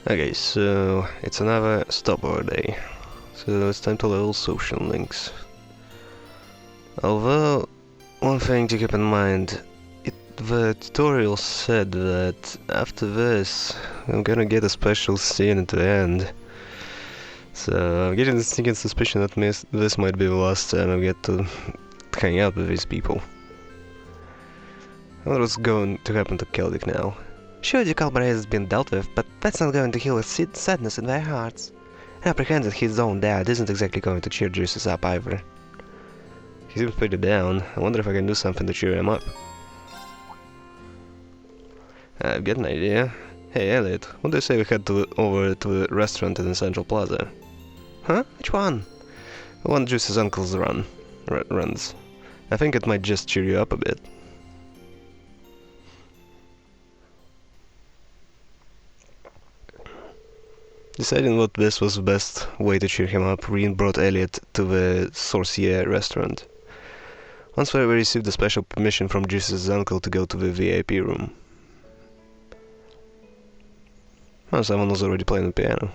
Okay, so it's another stopover day. So it's time to level social links. Although, one thing to keep in mind, the tutorial said that after this, I'm gonna get a special scene at the end. So I'm getting the sneaking suspicion that this might be the last time I get to hang out with these people. I wonder what's going to happen to Celtic now. Sure, the culprit has been dealt with, but that's not going to heal the sadness in their hearts. And apprehend that his own dad isn't exactly going to cheer Juices up either. He seems pretty down. I wonder if I can do something to cheer him up. I've got an idea. Hey Elliot, what do you say we head over to the restaurant in Central Plaza? Huh? Which one? The one Juice's uncle's runs. I think it might just cheer you up a bit. Deciding what this was the best way to cheer him up, Reen brought Elliot to the Sorcier restaurant. Once we received a special permission from Juice's uncle to go to the VIP room. Oh, someone was already playing the piano.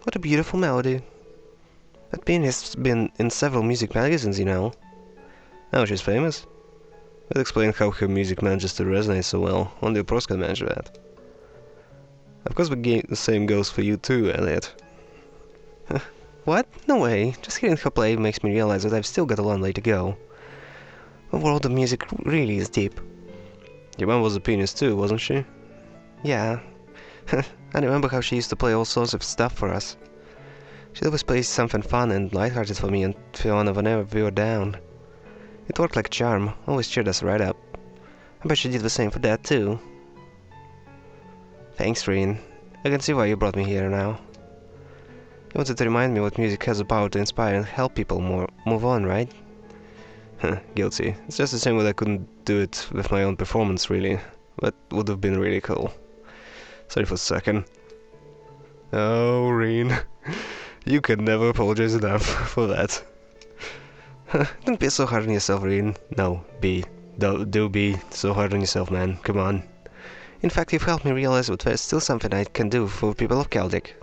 What a beautiful melody. That pianist's been in several music magazines, you know. Oh, she's famous? That explains how her music manages to resonate so well. Only a pros can manage that. Of course the same goes for you too, Elliot. What? No way. Just hearing her play makes me realize that I've still got a long way to go. The world of music really is deep. Your mom was a pianist too, wasn't she? Yeah. I remember how she used to play all sorts of stuff for us. She'd always play something fun and lighthearted for me and Fiona whenever we were down. It worked like a charm, always cheered us right up. I bet she did the same for Dad too. Thanks, Reen. I can see why you brought me here now. You wanted to remind me what music has the power to inspire and help people move on, right? Guilty. It's just the same way I couldn't do it with my own performance, really. But would have been really cool. Sorry for a second. Oh, Reen. You can never apologize enough for that. Don't be so hard on yourself, Reen. No, do be so hard on yourself, man. Come on. In fact, you've helped me realize that there's still something I can do for people of Celtic.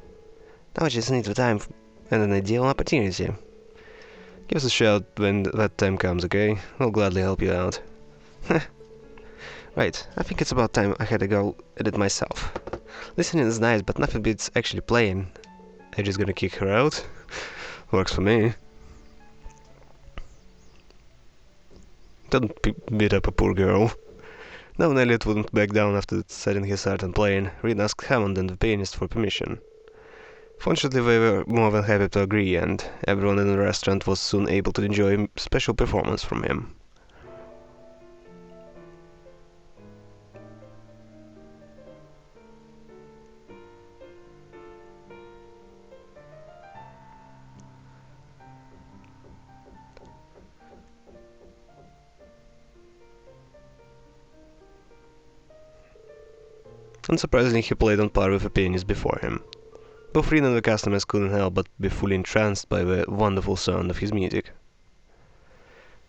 Now I just need the time and an ideal opportunity. Give us a shout when that time comes, okay? I'll gladly help you out. Right, I think it's about time I had to go at it myself. Listening is nice, but nothing beats actually playing. Are you just gonna kick her out? Works for me. Don't beat up a poor girl. Now Elliot wouldn't back down after setting his heart on playing. Reed asked Hammond and the pianist for permission. Fortunately, they were more than happy to agree, and everyone in the restaurant was soon able to enjoy a special performance from him. Unsurprisingly, he played on par with the pianist before him. Both Reed and the customers couldn't help but be fully entranced by the wonderful sound of his music.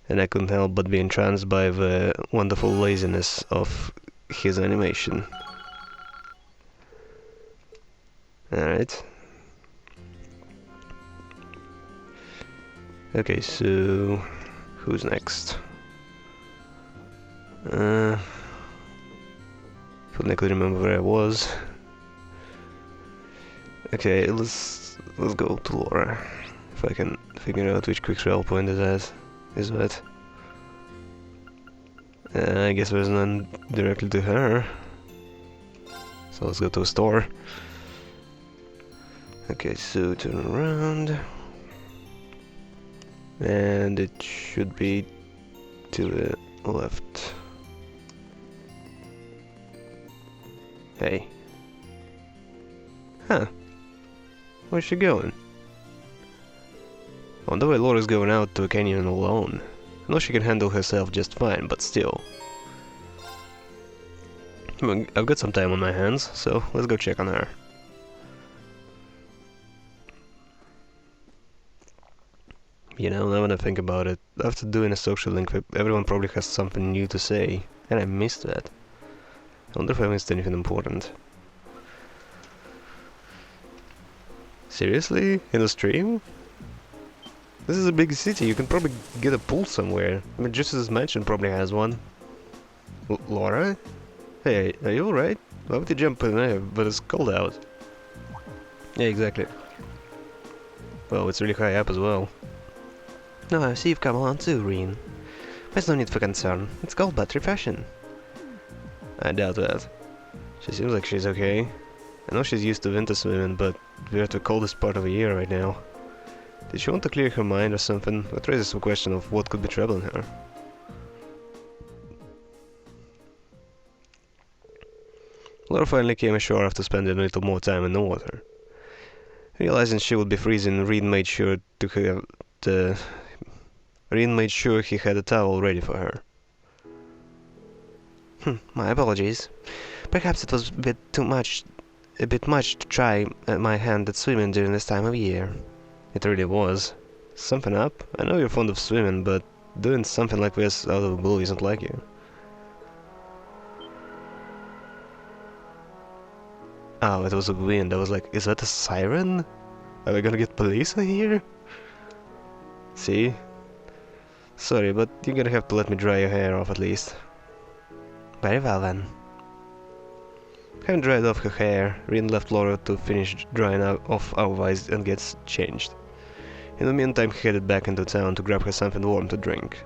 And I couldn't help but be entranced by the wonderful laziness of his animation. Alright. Okay, so... who's next? Couldn't actually remember where I was. Okay, let's go to Laura. If I can figure out which quick travel point is that. I guess there's none directly to her. So let's go to a store. Okay, so turn around. And it should be to the left. Hey. Huh. Where's she going? On the way, Laura's going out to a canyon alone. I know she can handle herself just fine, but still. I've got some time on my hands, so let's go check on her. You know, now when I think about it, after doing a social link, everyone probably has something new to say. And I missed that. I wonder if I missed anything important. Seriously? In a stream? This is a big city, you can probably get a pool somewhere. I mean, Justice's mansion probably has one. Laura? Hey, are you alright? Why would you jump in there, but it's cold out? Yeah, exactly. Well, it's really high up as well. No, I see you've come along too, Reen. There's no need for concern. It's cold but refreshing. I doubt that. She seems like she's okay. I know she's used to winter swimming, but we're at the coldest part of the year right now. Did she want to clear her mind or something? That raises the question of what could be troubling her. Laura finally came ashore after spending a little more time in the water. Realizing she would be freezing, Reen made sure he had a towel ready for her. My apologies. Perhaps it was a bit much to try my hand at swimming during this time of year. It really was. Something up? I know you're fond of swimming, but doing something like this out of the blue isn't like you. Oh, it was a wind. I was like, is that a siren? Are we gonna get police in here? See? Sorry, but you're gonna have to let me dry your hair off at least. Very well then. Having dried off her hair, Reen left Laura to finish drying off our eyes and get changed. In the meantime, he headed back into town to grab her something warm to drink.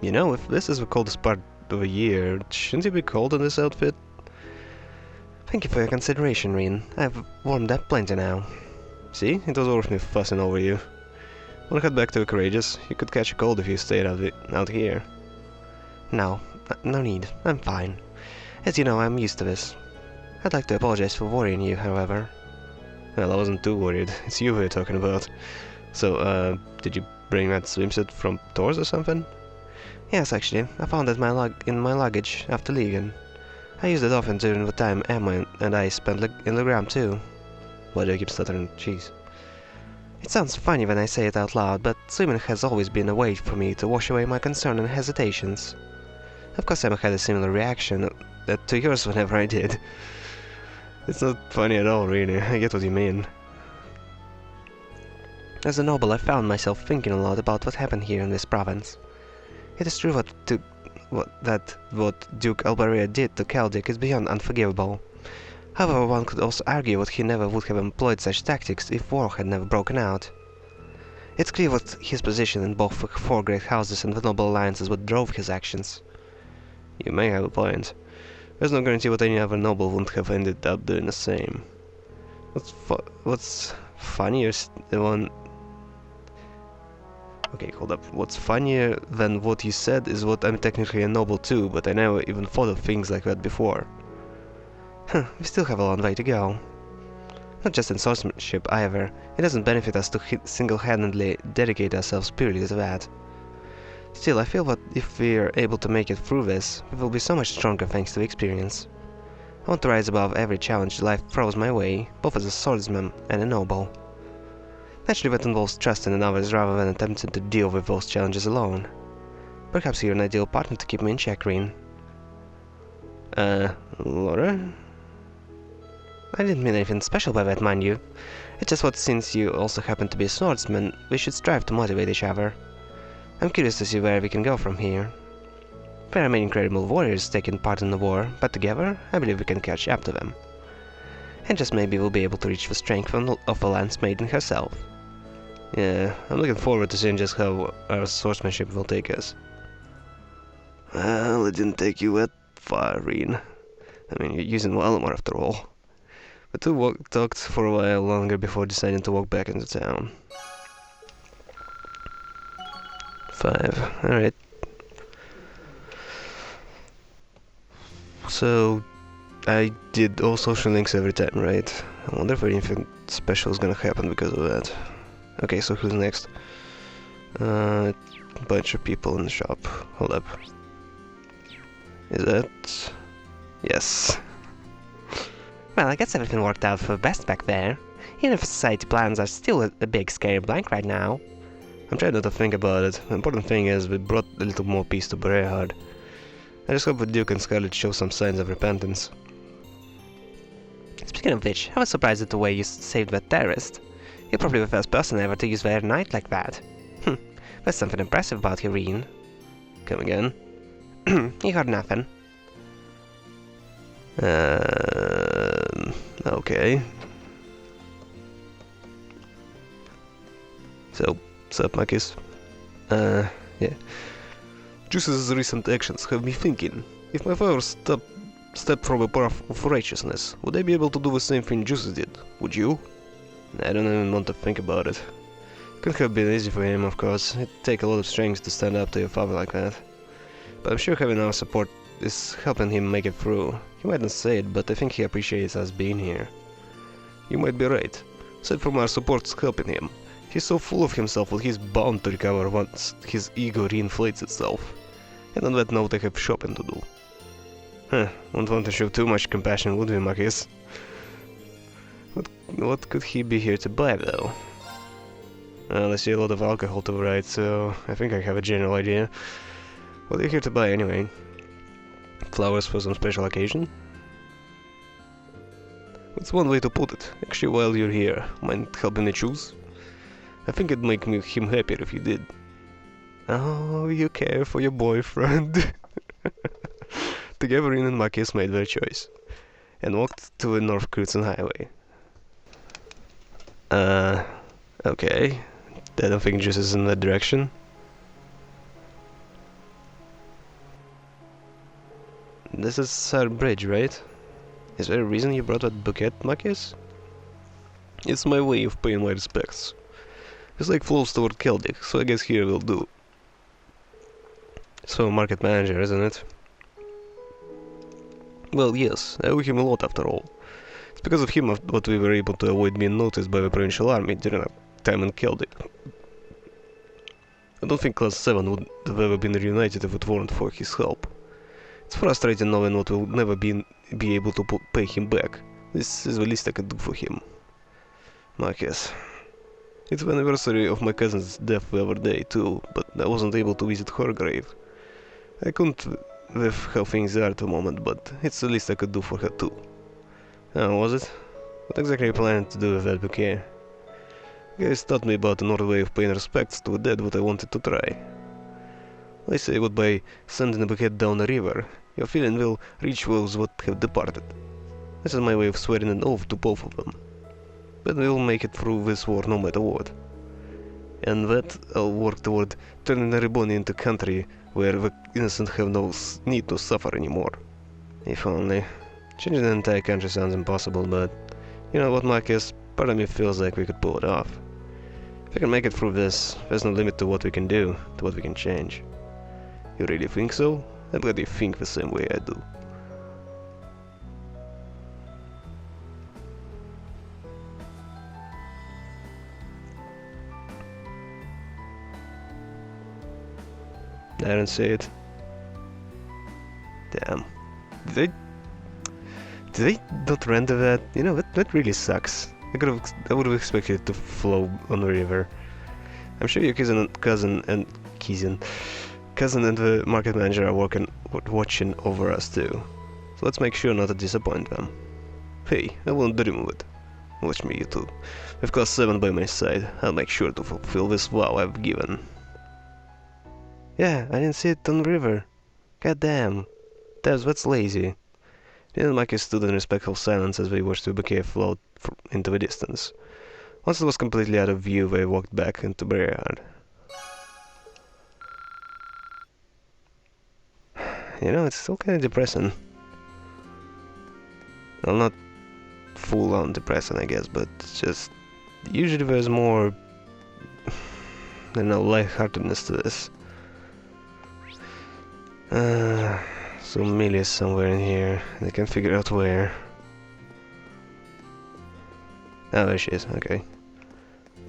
You know, if this is the coldest part of the year, shouldn't you be cold in this outfit? Thank you for your consideration, Reen. I've warmed up plenty now. See? It was worth me fussing over you. Wanna head back to the Courageous? You could catch a cold if you stayed out here. No need. I'm fine. As you know, I'm used to this. I'd like to apologize for worrying you, however. Well, I wasn't too worried. It's you we're talking about. So, did you bring that swimsuit from Thor's or something? Yes, actually. I found it in my luggage after leaving. I used it often during the time Emma and I spent in Legram too. Why do you keep stuttering? Jeez. It sounds funny when I say it out loud, but swimming has always been a way for me to wash away my concern and hesitations. Of course Emma had a similar reaction to yours whenever I did. It's not funny at all, really. I get what you mean. As a noble, I found myself thinking a lot about what happened here in this province. It is true what Duke Albaria did to Caldic is beyond unforgivable. However, one could also argue that he never would have employed such tactics if war had never broken out. It's clear that his position in both the four great houses and the noble alliance is what drove his actions. You may have a point. There's no guarantee that any other noble wouldn't have ended up doing the same. What's funnier than Okay, hold up. What's funnier than what you said is what I'm technically a noble too, but I never even thought of things like that before. We still have a long way to go. Not just in swordsmanship either. It doesn't benefit us to single-handedly dedicate ourselves purely to that. Still, I feel that if we're able to make it through this, we will be so much stronger thanks to experience. I want to rise above every challenge life throws my way, both as a swordsman and a noble. Naturally, that involves trusting in others rather than attempting to deal with those challenges alone. Perhaps you're an ideal partner to keep me in check, Reen. Laura? I didn't mean anything special by that, mind you. It's just that since you also happen to be a swordsman, we should strive to motivate each other. I'm curious to see where we can go from here. There are many incredible warriors taking part in the war, but together, I believe we can catch up to them. And just maybe we'll be able to reach the strength of a Lance Maiden herself. Yeah, I'm looking forward to seeing just how our swordsmanship will take us. Well, it didn't take you that far, Reen. I mean, you're using Valimar after all. The two talked for a while longer before deciding to walk back into town. 5. Alright. So, I did all social links every time, right? I wonder if anything special is gonna happen because of that. Okay, so who's next? Bunch of people in the shop. Hold up. Is that... Yes. Well, I guess everything worked out for the best back there. Even if society plans are still a big scary blank right now. I'm trying not to think about it. The important thing is we brought a little more peace to Brehard. I just hope the Duke and Scarlet show some signs of repentance. Speaking of which, I was surprised at the way you saved that terrorist. You're probably the first person ever to use their knight like that. There's something impressive about you, Reen. Come again? You heard nothing. Okay. So, sup, Marcus? Yeah. Juice's recent actions have me thinking. If my father stepped from a path of righteousness, would I be able to do the same thing Juice did? Would you? I don't even want to think about it. Couldn't have been easy for him, of course. It'd take a lot of strength to stand up to your father like that. But I'm sure having our support is helping him make it through. He mightn't say it, but I think he appreciates us being here. You might be right. Aside from our support's helping him, he's so full of himself that he's bound to recover once his ego reinflates itself. And on that note, I have shopping to do. Won't want to show too much compassion, would we, Marcus? What could he be here to buy, though? Well, I see a lot of alcohol to the right, so I think I have a general idea. What are you here to buy, anyway? Flowers for some special occasion? That's one way to put it. Actually, while you're here, mind helping me choose? I think it'd make him happier if you did. Oh, you care for your boyfriend. Together, Reen and Marcus made their choice, and walked to the North Crutzen Highway. Okay. I don't think Juice is in that direction. This is our bridge, right? Is there a reason you brought that bouquet, Marcus? It's my way of paying my respects. It's like flows toward Celtic, so I guess here will do. So, market manager, isn't it? Well, yes, I owe him a lot after all. It's because of him that we were able to avoid being noticed by the provincial army during our time in Celtic. I don't think Class 7 would have ever been reunited if it weren't for his help. It's frustrating knowing what we'll never be able to pay him back. This is the least I could do for him. Marcus. It's the anniversary of my cousin's death the other day too, but I wasn't able to visit her grave. I couldn't with how things are at the moment, but it's the least I could do for her too. Oh, was it? What exactly are you planning to do with that bouquet? You guys taught me about another way of paying respects to the dead what I wanted to try. I say what by sending a bouquet down the river, your feeling will reach those what have departed. This is my way of swearing an oath to both of them. But we'll make it through this war no matter what. And that I'll work toward turning Nariboni into a country where the innocent have no need to suffer anymore. If only. Changing the entire country sounds impossible, but you know what, Marcus? Part of me feels like we could pull it off. If we can make it through this, there's no limit to what we can do, to what we can change. You really think so? I'm glad you think the same way I do. I don't see it. Damn. Did they not render that? You know, that really sucks. I would have expected it to flow on the river. I'm sure your cousin and the market manager are watching over us too. So let's make sure not to disappoint them. Hey, I won't dream of it. Watch me, you two. With Class 7 by my side, I'll make sure to fulfill this vow I've given. Yeah, I didn't see it on the river. God damn. That's lazy. Reen and Marcus stood in respectful silence as they watched the bouquet float into the distance. Once it was completely out of view, they walked back into Brehard. You know, it's still kind of depressing. Well, not full-on depressing, I guess, but it's just... Usually there's more... I don't know, lightheartedness to this. So Millie is somewhere in here, and I can't figure out where. Oh, there she is, okay.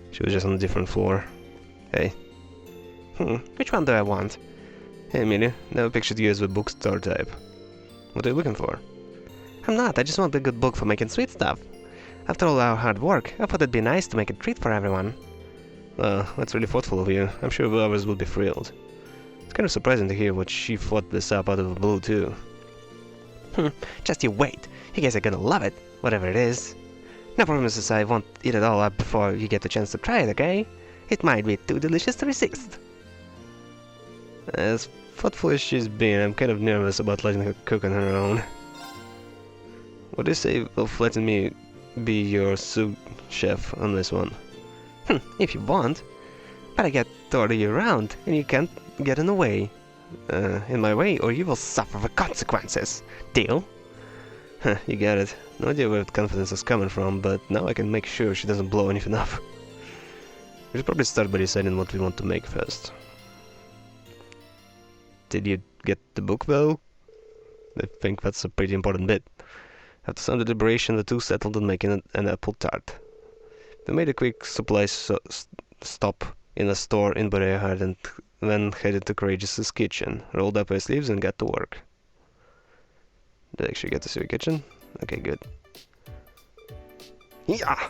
She was just on a different floor. Hey. Which one do I want? Hey, Millie, never pictured you as the bookstore type. What are you looking for? I'm not, I just want a good book for making sweet stuff. After all our hard work, I thought it'd be nice to make a treat for everyone. Well, that's really thoughtful of you. I'm sure the others will be thrilled. It's kind of surprising to hear what she thought this up out of the blue, too. Just you wait. You guys are gonna love it, whatever it is. No promises, I won't eat it all up before you get the chance to try it, okay? It might be too delicious to resist. As thoughtful as she's been, I'm kind of nervous about letting her cook on her own. What do you say of letting me be your sous chef on this one? If you want. But I get to order you around, and you can't get in the way. In my way, or you will suffer the consequences. Deal? You got it. No idea where that confidence is coming from, but now I can make sure she doesn't blow anything up. We should probably start by deciding what we want to make first. Did you get the book, though? I think that's a pretty important bit. After some deliberation, the two settled on making an apple tart. They made a quick supply stop in a store in Boreahard and then headed to Courageous's kitchen, rolled up her sleeves and got to work. Did I actually get to see your kitchen? Okay, good. Yeah!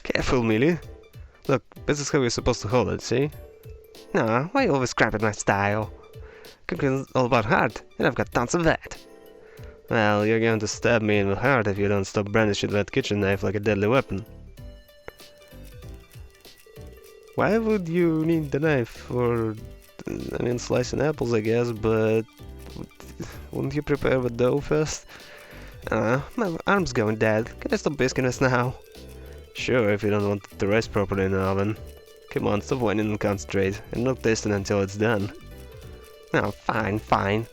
Careful, Millie. Look, this is how you're supposed to hold it, see? No, why you always crap at my style? Cooking's all about heart, and I've got tons of that. Well, you're going to stab me in the heart if you don't stop brandishing that kitchen knife like a deadly weapon. Why would you need the knife for, I mean, slicing apples, I guess, but wouldn't you prepare the dough first? My arm's going dead. Can I stop basking this now? Sure, if you don't want it to rest properly in the oven. Come on, stop whining and concentrate, and not tasting until it's done. Oh, fine.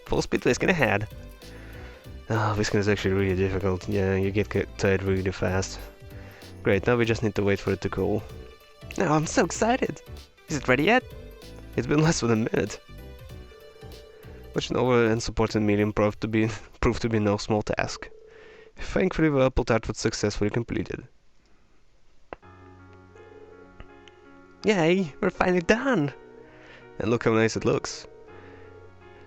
Full speed whisking ahead. Oh, whisking is actually really difficult. Yeah, you get tired really fast. Great, now we just need to wait for it to cool. Oh, I'm so excited. Is it ready yet? It's been less than a minute. Watching over and supporting Miriam proved to be no small task. Thankfully, the apple tart was successfully completed. Yay, we're finally done! And look how nice it looks.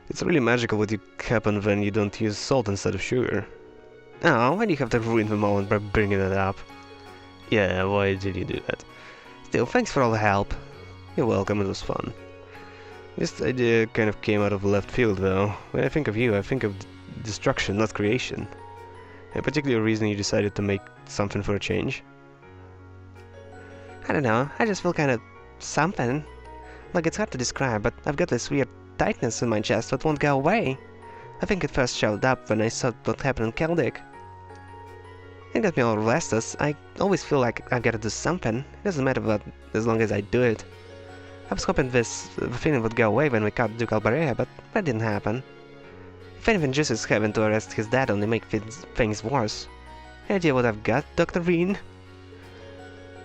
It's really magical what happens when you don't use salt instead of sugar. Oh, why do you have to ruin the moment by bringing it up? Yeah, why did you do that? Still, thanks for all the help. You're welcome, it was fun. This idea kind of came out of left field, though. When I think of you, I think of destruction, not creation. A particular reason you decided to make something for a change? I don't know, I just feel kind of something. Like, it's hard to describe, but I've got this weird tightness in my chest that won't go away. I think it first showed up when I saw what happened in Keldic. It got me all restless. I always feel like I've got to do something. It doesn't matter what, as long as I do it. I was hoping the feeling would go away when we caught Duke Albareya, but that didn't happen. If anything, Juice's having to arrest his dad only make things worse. Any idea what I've got, Dr. Reen?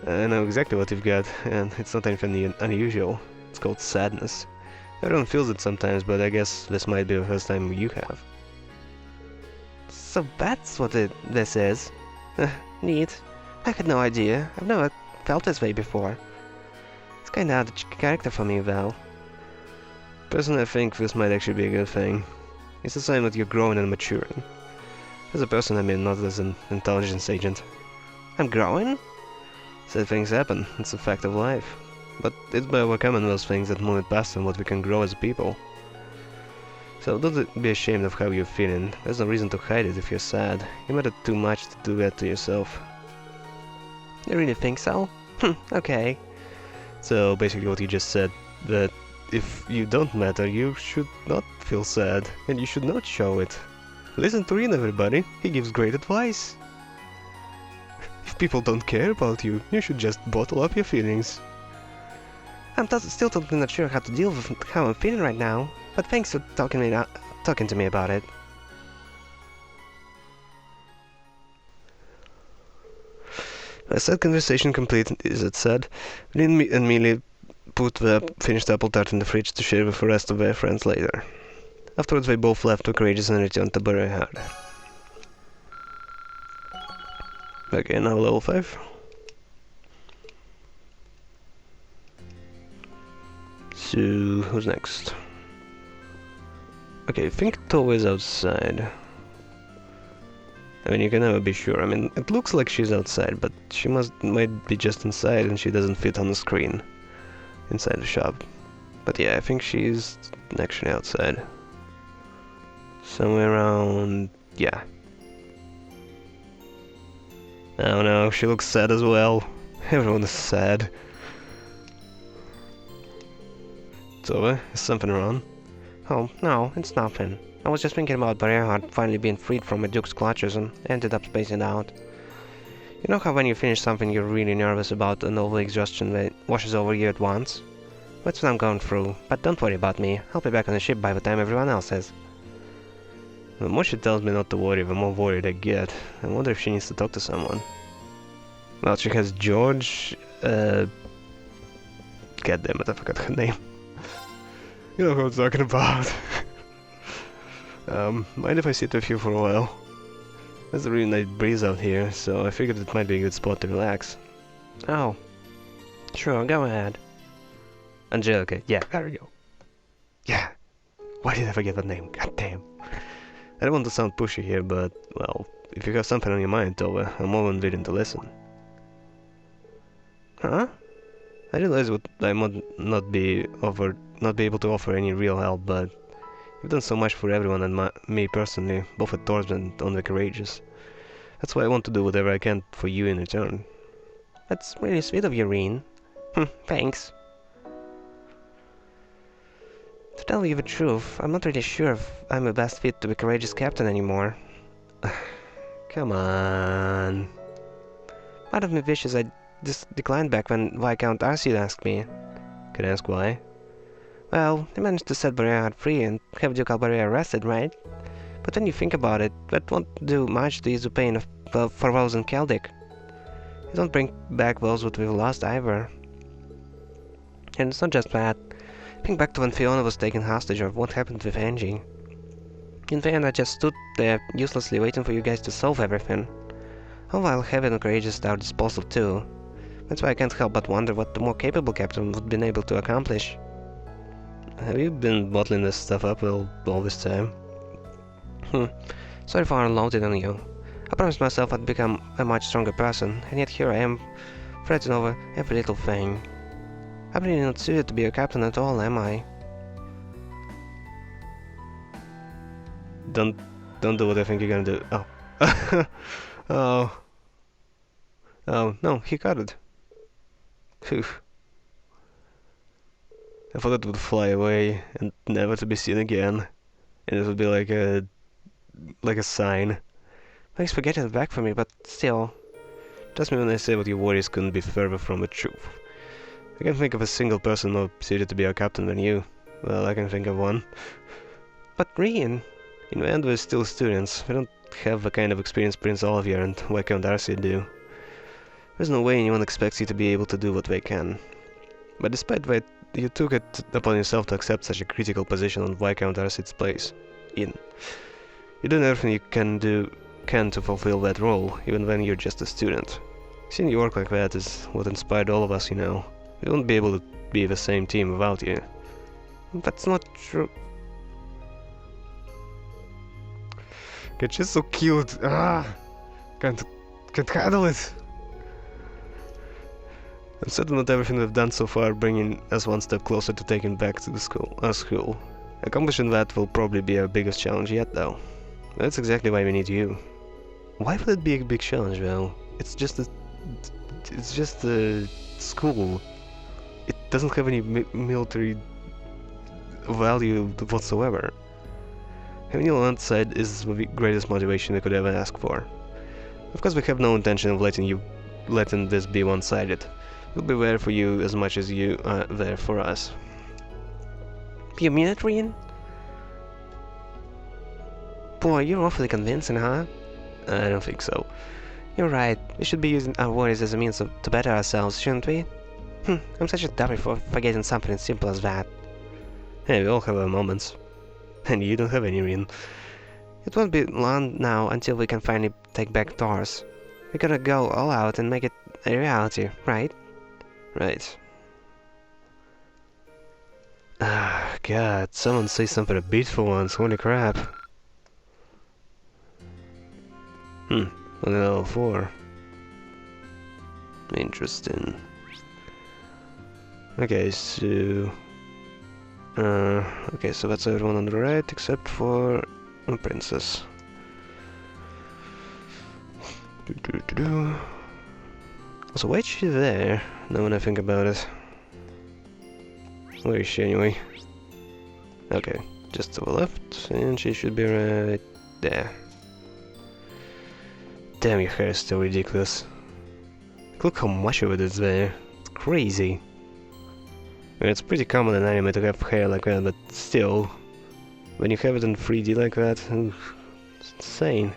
I know exactly what you've got, and it's not anything unusual. It's called sadness. Everyone feels it sometimes, but I guess this might be the first time you have. So that's what this is. Neat. I had no idea. I've never felt this way before. It's kinda out of character for me, though. Personally, I think this might actually be a good thing. It's a sign that you're growing and maturing. As a person, I mean, not as an intelligence agent. I'm growing? So things happen. It's a fact of life. But it's by overcoming those things that move it past and what we can grow as people. So don't be ashamed of how you're feeling. There's no reason to hide it if you're sad. You matter too much to do that to yourself. You really think so? Okay. So basically what you just said, that if you don't matter, you should not feel sad, and you should not show it. Listen to Reen, everybody. He gives great advice. If people don't care about you, you should just bottle up your feelings. I'm still totally not sure how to deal with how I'm feeling right now, but thanks for talking to me about it. A sad conversation complete, is it said. Reen and Millie put the finished apple tart in the fridge to share with the rest of their friends later. Afterwards they both left to Courageous and returned to Boreahard. Okay, now level 5. So, who's next? Okay, I think Towa is outside. I mean, you can never be sure. I mean, it looks like she's outside, but she might be just inside and she doesn't fit on the screen inside the shop. But yeah, I think she's actually outside. Somewhere around... yeah. Oh no, she looks sad as well. Everyone is sad. It's over. Is something wrong? Oh, no, it's nothing. I was just thinking about Barrierheart finally being freed from a Duke's clutches and ended up spacing out. You know how when you finish something you're really nervous about and all the exhaustion that washes over you at once? That's what I'm going through, but don't worry about me. I'll be back on the ship by the time everyone else is. The more she tells me not to worry, the more worried I get. I wonder if she needs to talk to someone. Well, she has George... God damn it, I forgot her name. You know who I'm talking about. Mind if I sit with you for a while? There's a really nice breeze out here, so I figured it might be a good spot to relax. Oh. Sure, go ahead. Angelica, yeah, there we go. Yeah. Why did I forget that name? God damn. I don't want to sound pushy here, but, well, if you have something on your mind, Tova, I'm more than willing to listen. Huh? I realize I might not be able to offer any real help, but you've done so much for everyone and me personally, both at Torsby and on the Courageous. That's why I want to do whatever I can for you in return. That's really sweet of you, Reen. Thanks. To tell you the truth, I'm not really sure if I'm the best fit to be Courageous Captain anymore. Come on. Part of me wishes I just declined back when Viscount Arcid asked me. Can I ask why? Well, they managed to set Barrierheart free and have Duke Albaria arrested, right? But when you think about it, that won't do much to ease the pain for those in Celtic. It won't bring back those what we've lost either. And it's not just that. Think back to when Fiona was taken hostage or what happened with Angie. In the end, I just stood there uselessly waiting for you guys to solve everything. All while having a Courageous at our disposal too. That's why I can't help but wonder what the more capable captain would have been able to accomplish. Have you been bottling this stuff up all this time? Sorry for unloading on you. I promised myself I'd become a much stronger person, and yet here I am, fretting over every little thing. I'm really not suited to be a captain at all, am I? Don't do what I think you're gonna do. Oh. Oh. Oh, no, he got it. Phew. I thought it would fly away and never to be seen again. And it would be like a sign. Thanks for getting it back for me, but still. Trust me when I say what your worries couldn't be further from the truth. I can't think of a single person more suited to be our captain than you. Well, I can think of one. But Reen... In the end, we're still students. We don't have the kind of experience Prince Olivier and Viscount Darcy do. There's no way anyone expects you to be able to do what they can. But despite that, you took it upon yourself to accept such a critical position on Viscount Darcy's place. You're doing everything you can to fulfill that role, even when you're just a student. Seeing you work like that is what inspired all of us, you know. We wouldn't be able to be the same team without you. That's not true. It's just so cute. Can't handle it. I'm certain that everything we've done so far bringing us one step closer to taking back to our school. Accomplishing that will probably be our biggest challenge yet, though. That's exactly why we need you. Why would it be a big challenge, though? It's just a school. It doesn't have any military value whatsoever. Having you on that side is the greatest motivation we could ever ask for. Of course, we have no intention of letting this be one-sided. We'll be there for you as much as you are there for us. You mean it, Reen? Boy, you're awfully convincing, huh? I don't think so. You're right. We should be using our worries as a means to better ourselves, shouldn't we? I'm such a dummy for forgetting something as simple as that. Hey, we all have our moments. And you don't have any, Reen. It won't be long now until we can finally take back Tors. We gotta go all out and make it a reality, right? Right. Ah, God, someone say something a beat for once, holy crap. Only level 4. Interesting. Okay, so... okay, so that's everyone on the right, except for a princess. So why is she there? Now when I think about it. Where is she anyway? Okay, just to the left, and she should be right there. Damn, your hair is still ridiculous. Look how much of it is there. It's crazy. I mean, it's pretty common in anime to have hair like that, but still, when you have it in 3D like that, it's insane.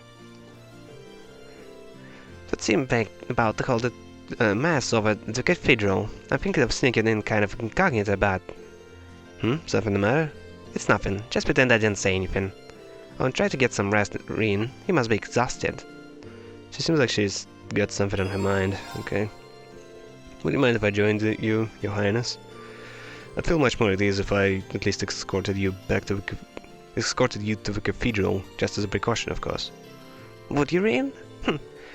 Let's see back about the whole mass over the cathedral. I'm thinking of sneaking in kind of incognito about. Something the matter? It's nothing. Just pretend I didn't say anything. I'll try to get some rest, Rin. You must be exhausted. She seems like she's got something on her mind. Okay. Would you mind if I joined you, Your Highness? I'd feel much more at ease if I at least escorted you to the cathedral, just as a precaution, of course. Would you, Rin?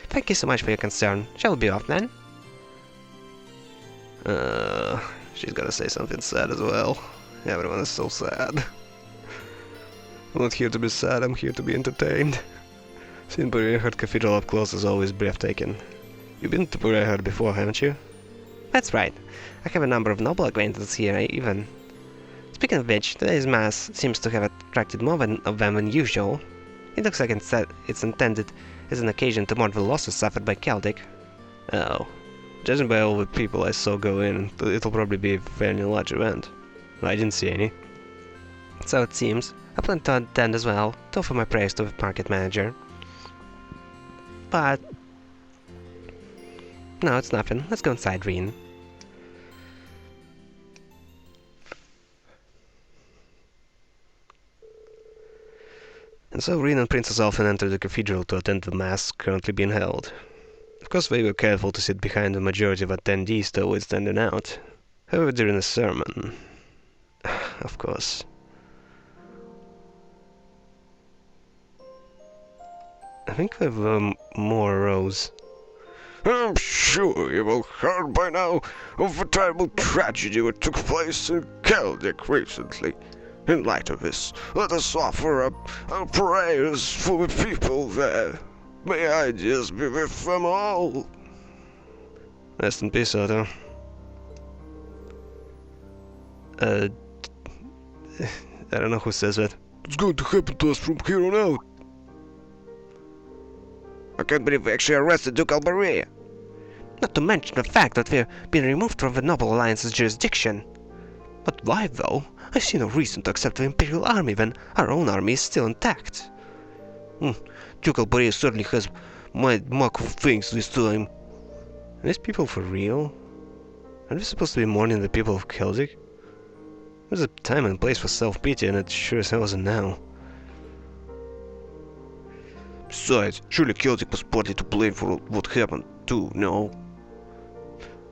Thank you so much for your concern. Shall we be off then? She's gotta say something sad as well. Everyone is so sad. I'm not here to be sad, I'm here to be entertained. Seeing Boreheart Cathedral up close is always breathtaking. You've been to Boreheart before, haven't you? That's right. I have a number of noble acquaintances here, even. Speaking of which, today's mass seems to have attracted more of them than usual. It looks like it's intended as an occasion to mourn the losses suffered by Celtic. Oh. Judging by all the people I saw go in, it'll probably be a fairly large event. I didn't see any. So it seems. I plan to attend as well, to offer my praise to the market manager. But... no, it's nothing. Let's go inside, Rin. And so Rin and Princess Elfin entered the cathedral to attend the mass currently being held. Of course they were careful to sit behind the majority of attendees to avoid standing out. However, during the sermon... of course... I think there were more rows. I'm sure you've all heard by now of the terrible tragedy that took place in Celtic recently. In light of this, let us offer up our prayers for the people there. May ideas be with them all. Rest in peace, Otto. I don't know who says that. It's going to happen to us from here on out. I can't believe we actually arrested Duke Alberia. Not to mention the fact that we're being removed from the Noble Alliance's jurisdiction. But why, though? I see no reason to accept the Imperial Army when our own army is still intact. Duke Alberia certainly has made mock of things this time. Are these people for real? Are we supposed to be mourning the people of Celtic? There's a time and place for self-pity, and it sure as hell isn't now. Besides, surely Celtic was partly to blame for what happened, too, no?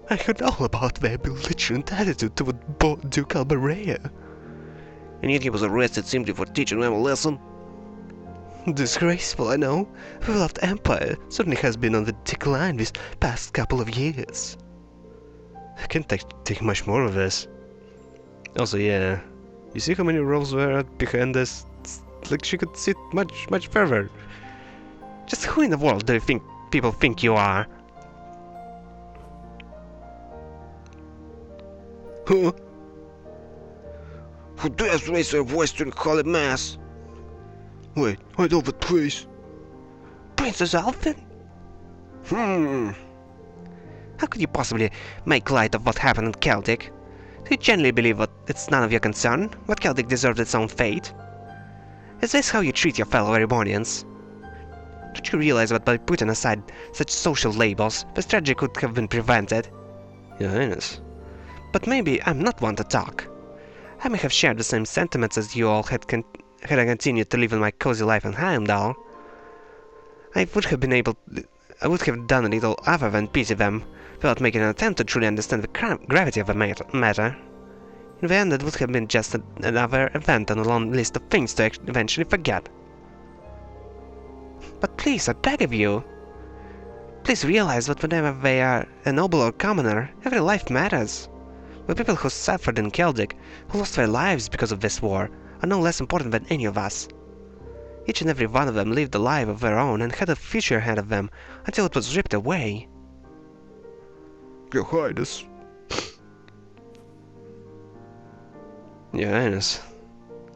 I heard all about their belligerent attitude toward Duke Alberia. And yet he was arrested simply for teaching them a lesson? Disgraceful, I know. The beloved empire certainly has been on the decline these past couple of years. I can't take much more of this. Also, yeah, you see how many rows were behind us? It's like she could sit much further. Just who in the world do you think people think you are? Huh? Who dares raise their voice during Holy Mass? Wait, I know that place. Princess Elfin? How could you possibly make light of what happened in Celtic? Do you genuinely believe that it's none of your concern, that Celtic deserved its own fate? Is this how you treat your fellow Erebonians? Don't you realize that by putting aside such social labels, this tragedy could have been prevented? Your Highness. But maybe I'm not one to talk. I may have shared the same sentiments as you all had I continued to live in my cozy life in Heimdall. I would have done a little other than pity them, without making an attempt to truly understand the gravity of the matter. In the end, it would have been just another event on a long list of things to eventually forget. But please, I beg of you. Please realize that whenever they are a noble or commoner, every life matters. The people who suffered in Keldic, who lost their lives because of this war, are no less important than any of us. Each and every one of them lived a life of their own and had a future ahead of them until it was ripped away. Your Highness. Your Highness.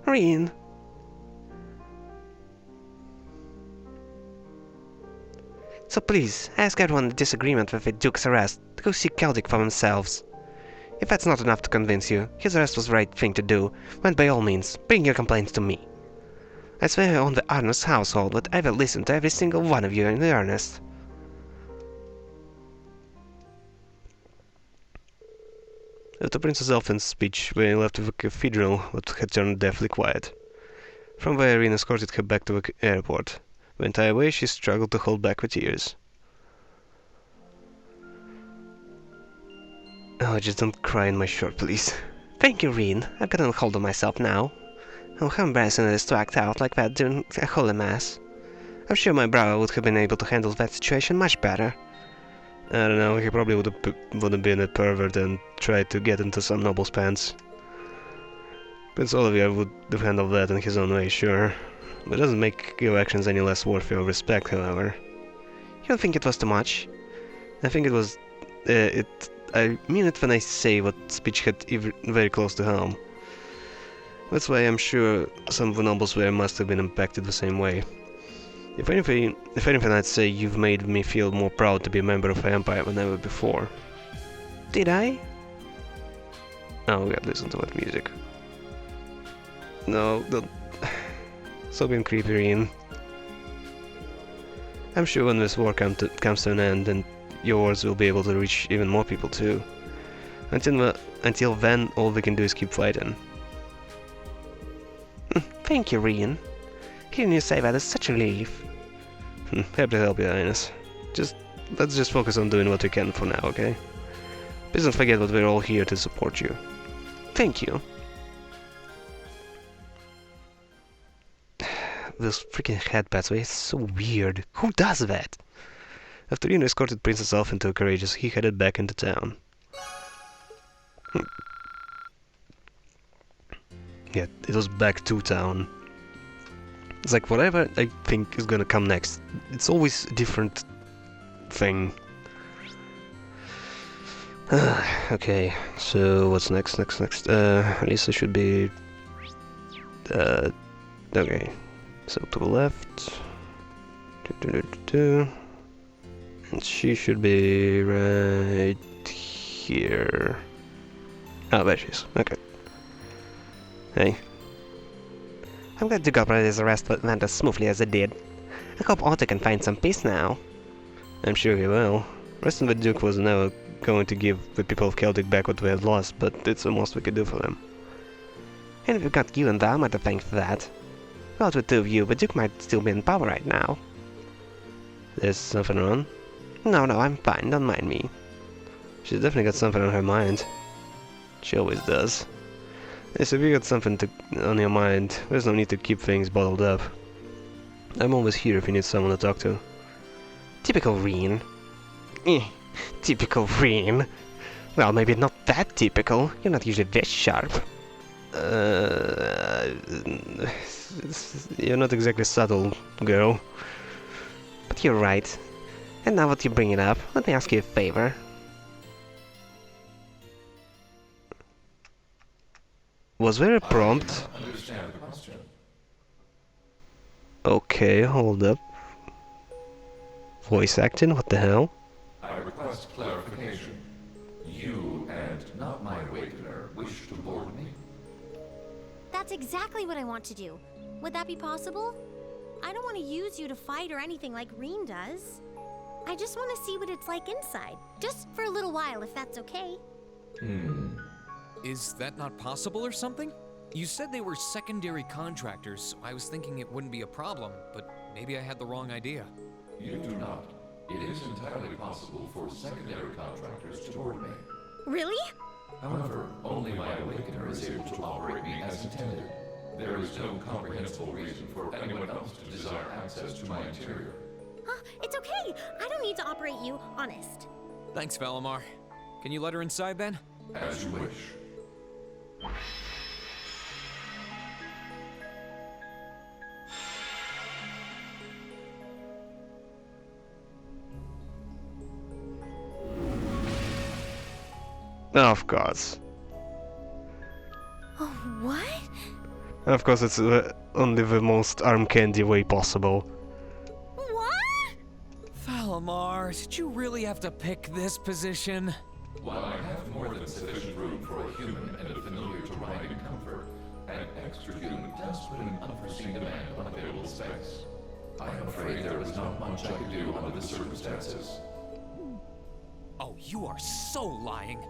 Reen. So please, ask everyone in disagreement with the Duke's arrest to go seek Keldic for themselves. If that's not enough to convince you, his arrest was the right thing to do, then by all means, bring your complaints to me. I swear on the Arnus household that I will listen to every single one of you in earnest. After Princess Elfin's speech, we left the cathedral that had turned deathly quiet. From there, Irene escorted her back to the airport. The entire way, she struggled to hold back the tears. Oh, just don't cry in my shirt, please. Thank you, Reen. I've gotten a hold of myself now. Oh, how embarrassing it is to act out like that during a holy mass. I'm sure my brother would have been able to handle that situation much better. I don't know, he probably would have been a pervert and tried to get into some noble's pants. Prince Olivier would have handled that in his own way, sure. But it doesn't make your actions any less worthy of respect, however. You don't think it was too much? I think it was... I mean it when I say what speech hit very close to home. That's why I'm sure some of the nobles there must have been impacted the same way. If anything, I'd say you've made me feel more proud to be a member of the Empire than ever before. Did I? Oh god, listen to that music. No, don't... Stop being creepy, Reen. I'm sure when this war comes to an end, and your words will be able to reach even more people too. Until then, all we can do is keep fighting. Thank you, Reen. Hearing you say that is such a relief. Happy to help you, Highness. Let's just focus on doing what we can for now, okay? Please don't forget that we're all here to support you. Thank you. Those freaking headpads, they're so weird. Who does that? After Reen escorted Princess Elf into a carriage, he headed back into town. Yeah, it was back to town. It's like whatever I think is gonna come next, it's always a different thing. Okay, so what's next? Lisa should be... okay. So to the left. And she should be right here. Oh, there she is. Okay. Hey. I'm glad the Goblin arrest went as smoothly as it did. I hope Otto can find some peace now. I'm sure he will. Arresting the Duke was never going to give the people of Keldic back what we had lost, but it's the most we could do for them. And we've got you and Valma to thank for that. Well, with two of you, the Duke might still be in power right now. There's something wrong? No, I'm fine, don't mind me. She's definitely got something on her mind. She always does. Yes, if you got something on your mind, there's no need to keep things bottled up. I'm always here if you need someone to talk to. Typical Reen. Typical Reen. Well, maybe not that typical. You're not usually this sharp. You're not exactly subtle, girl. But you're right. And now that you bring it up, let me ask you a favor. Was there a prompt? Okay, hold up. Voice acting? What the hell? I request clarification. You and not my awakener wish to board me? That's exactly what I want to do. Would that be possible? I don't want to use you to fight or anything like Reen does. I just want to see what it's like inside. Just for a little while, if that's okay. Is that not possible or something? You said they were secondary contractors, so I was thinking it wouldn't be a problem, but maybe I had the wrong idea. You do not. It is entirely possible for secondary contractors to board me. Really? However, only my awakener is able to operate me as intended. There is no comprehensible reason for anyone else to desire access to my interior. Huh? It's okay. I don't need to operate you, honest. Thanks, Valimar. Can you let her inside then? As you wish. Of course. Oh, what? And of course, it's only the most arm candy way possible. What? Valimar, did you really have to pick this position? While I have more than sufficient room for a human and a familiar to ride in comfort, an extra human does put an unforeseen demand on available space. I am afraid there is not much I can do under the circumstances. Oh, you are so lying.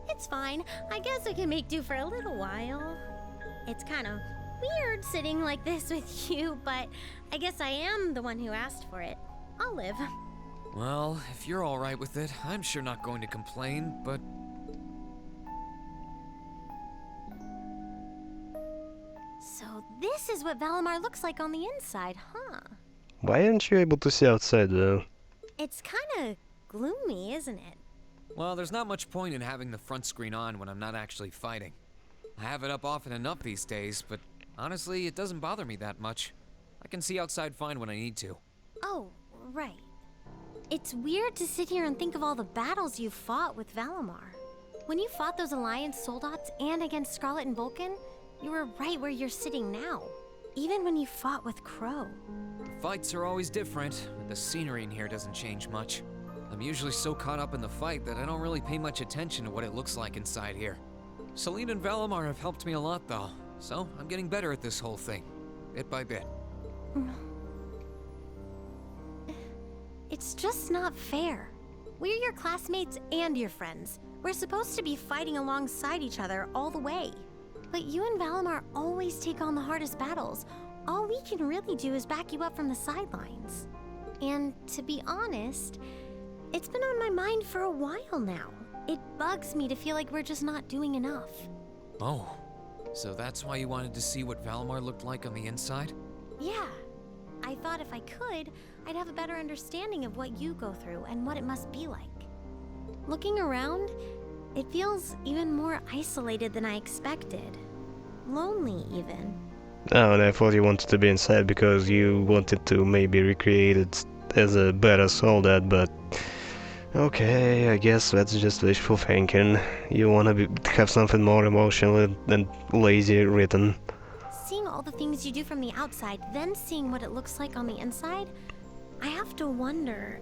It's fine. I guess I can make do for a little while. It's kind of weird sitting like this with you, but I guess I am the one who asked for it. I'll live. Well, if you're alright with it, I'm sure not going to complain, but... So this is what Valimar looks like on the inside, huh? Why aren't you able to see outside though? It's kind of gloomy, isn't it? Well, there's not much point in having the front screen on when I'm not actually fighting. I have it up often enough these days, but honestly, it doesn't bother me that much. I can see outside fine when I need to. Oh, right. It's weird to sit here and think of all the battles you've fought with Valimar. When you fought those Alliance soldats and against Scarlet and Vulcan, you were right where you're sitting now. Even when you fought with Crow. Fights are always different, but the scenery in here doesn't change much. I'm usually so caught up in the fight that I don't really pay much attention to what it looks like inside here. Selene and Valimar have helped me a lot though, so I'm getting better at this whole thing, bit by bit. It's just not fair. We're your classmates and your friends. We're supposed to be fighting alongside each other all the way. But you and Valimar always take on the hardest battles. All we can really do is back you up from the sidelines. And to be honest, it's been on my mind for a while now. It bugs me to feel like we're just not doing enough. Oh, so that's why you wanted to see what Valimar looked like on the inside? Yeah. I thought if I could, I'd have a better understanding of what you go through and what it must be like. Looking around, it feels even more isolated than I expected. Lonely, even. Oh, and I thought you wanted to be inside because you wanted to maybe recreate it as a better soldat, but... Okay, I guess that's just wishful thinking. You wanna have something more emotional and lazy written. Seeing all the things you do from the outside, then seeing what it looks like on the inside, I have to wonder,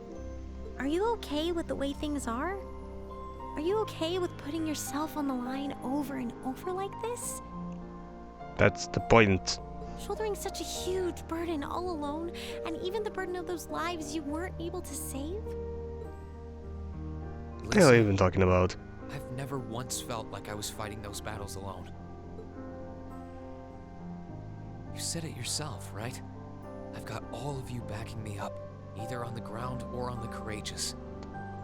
are you okay with the way things are? Are you okay with putting yourself on the line over and over like this? That's the point. Shouldering such a huge burden all alone, and even the burden of those lives you weren't able to save? What are you even talking about? I've never once felt like I was fighting those battles alone. You said it yourself, right? I've got all of you backing me up, either on the ground or on the Courageous.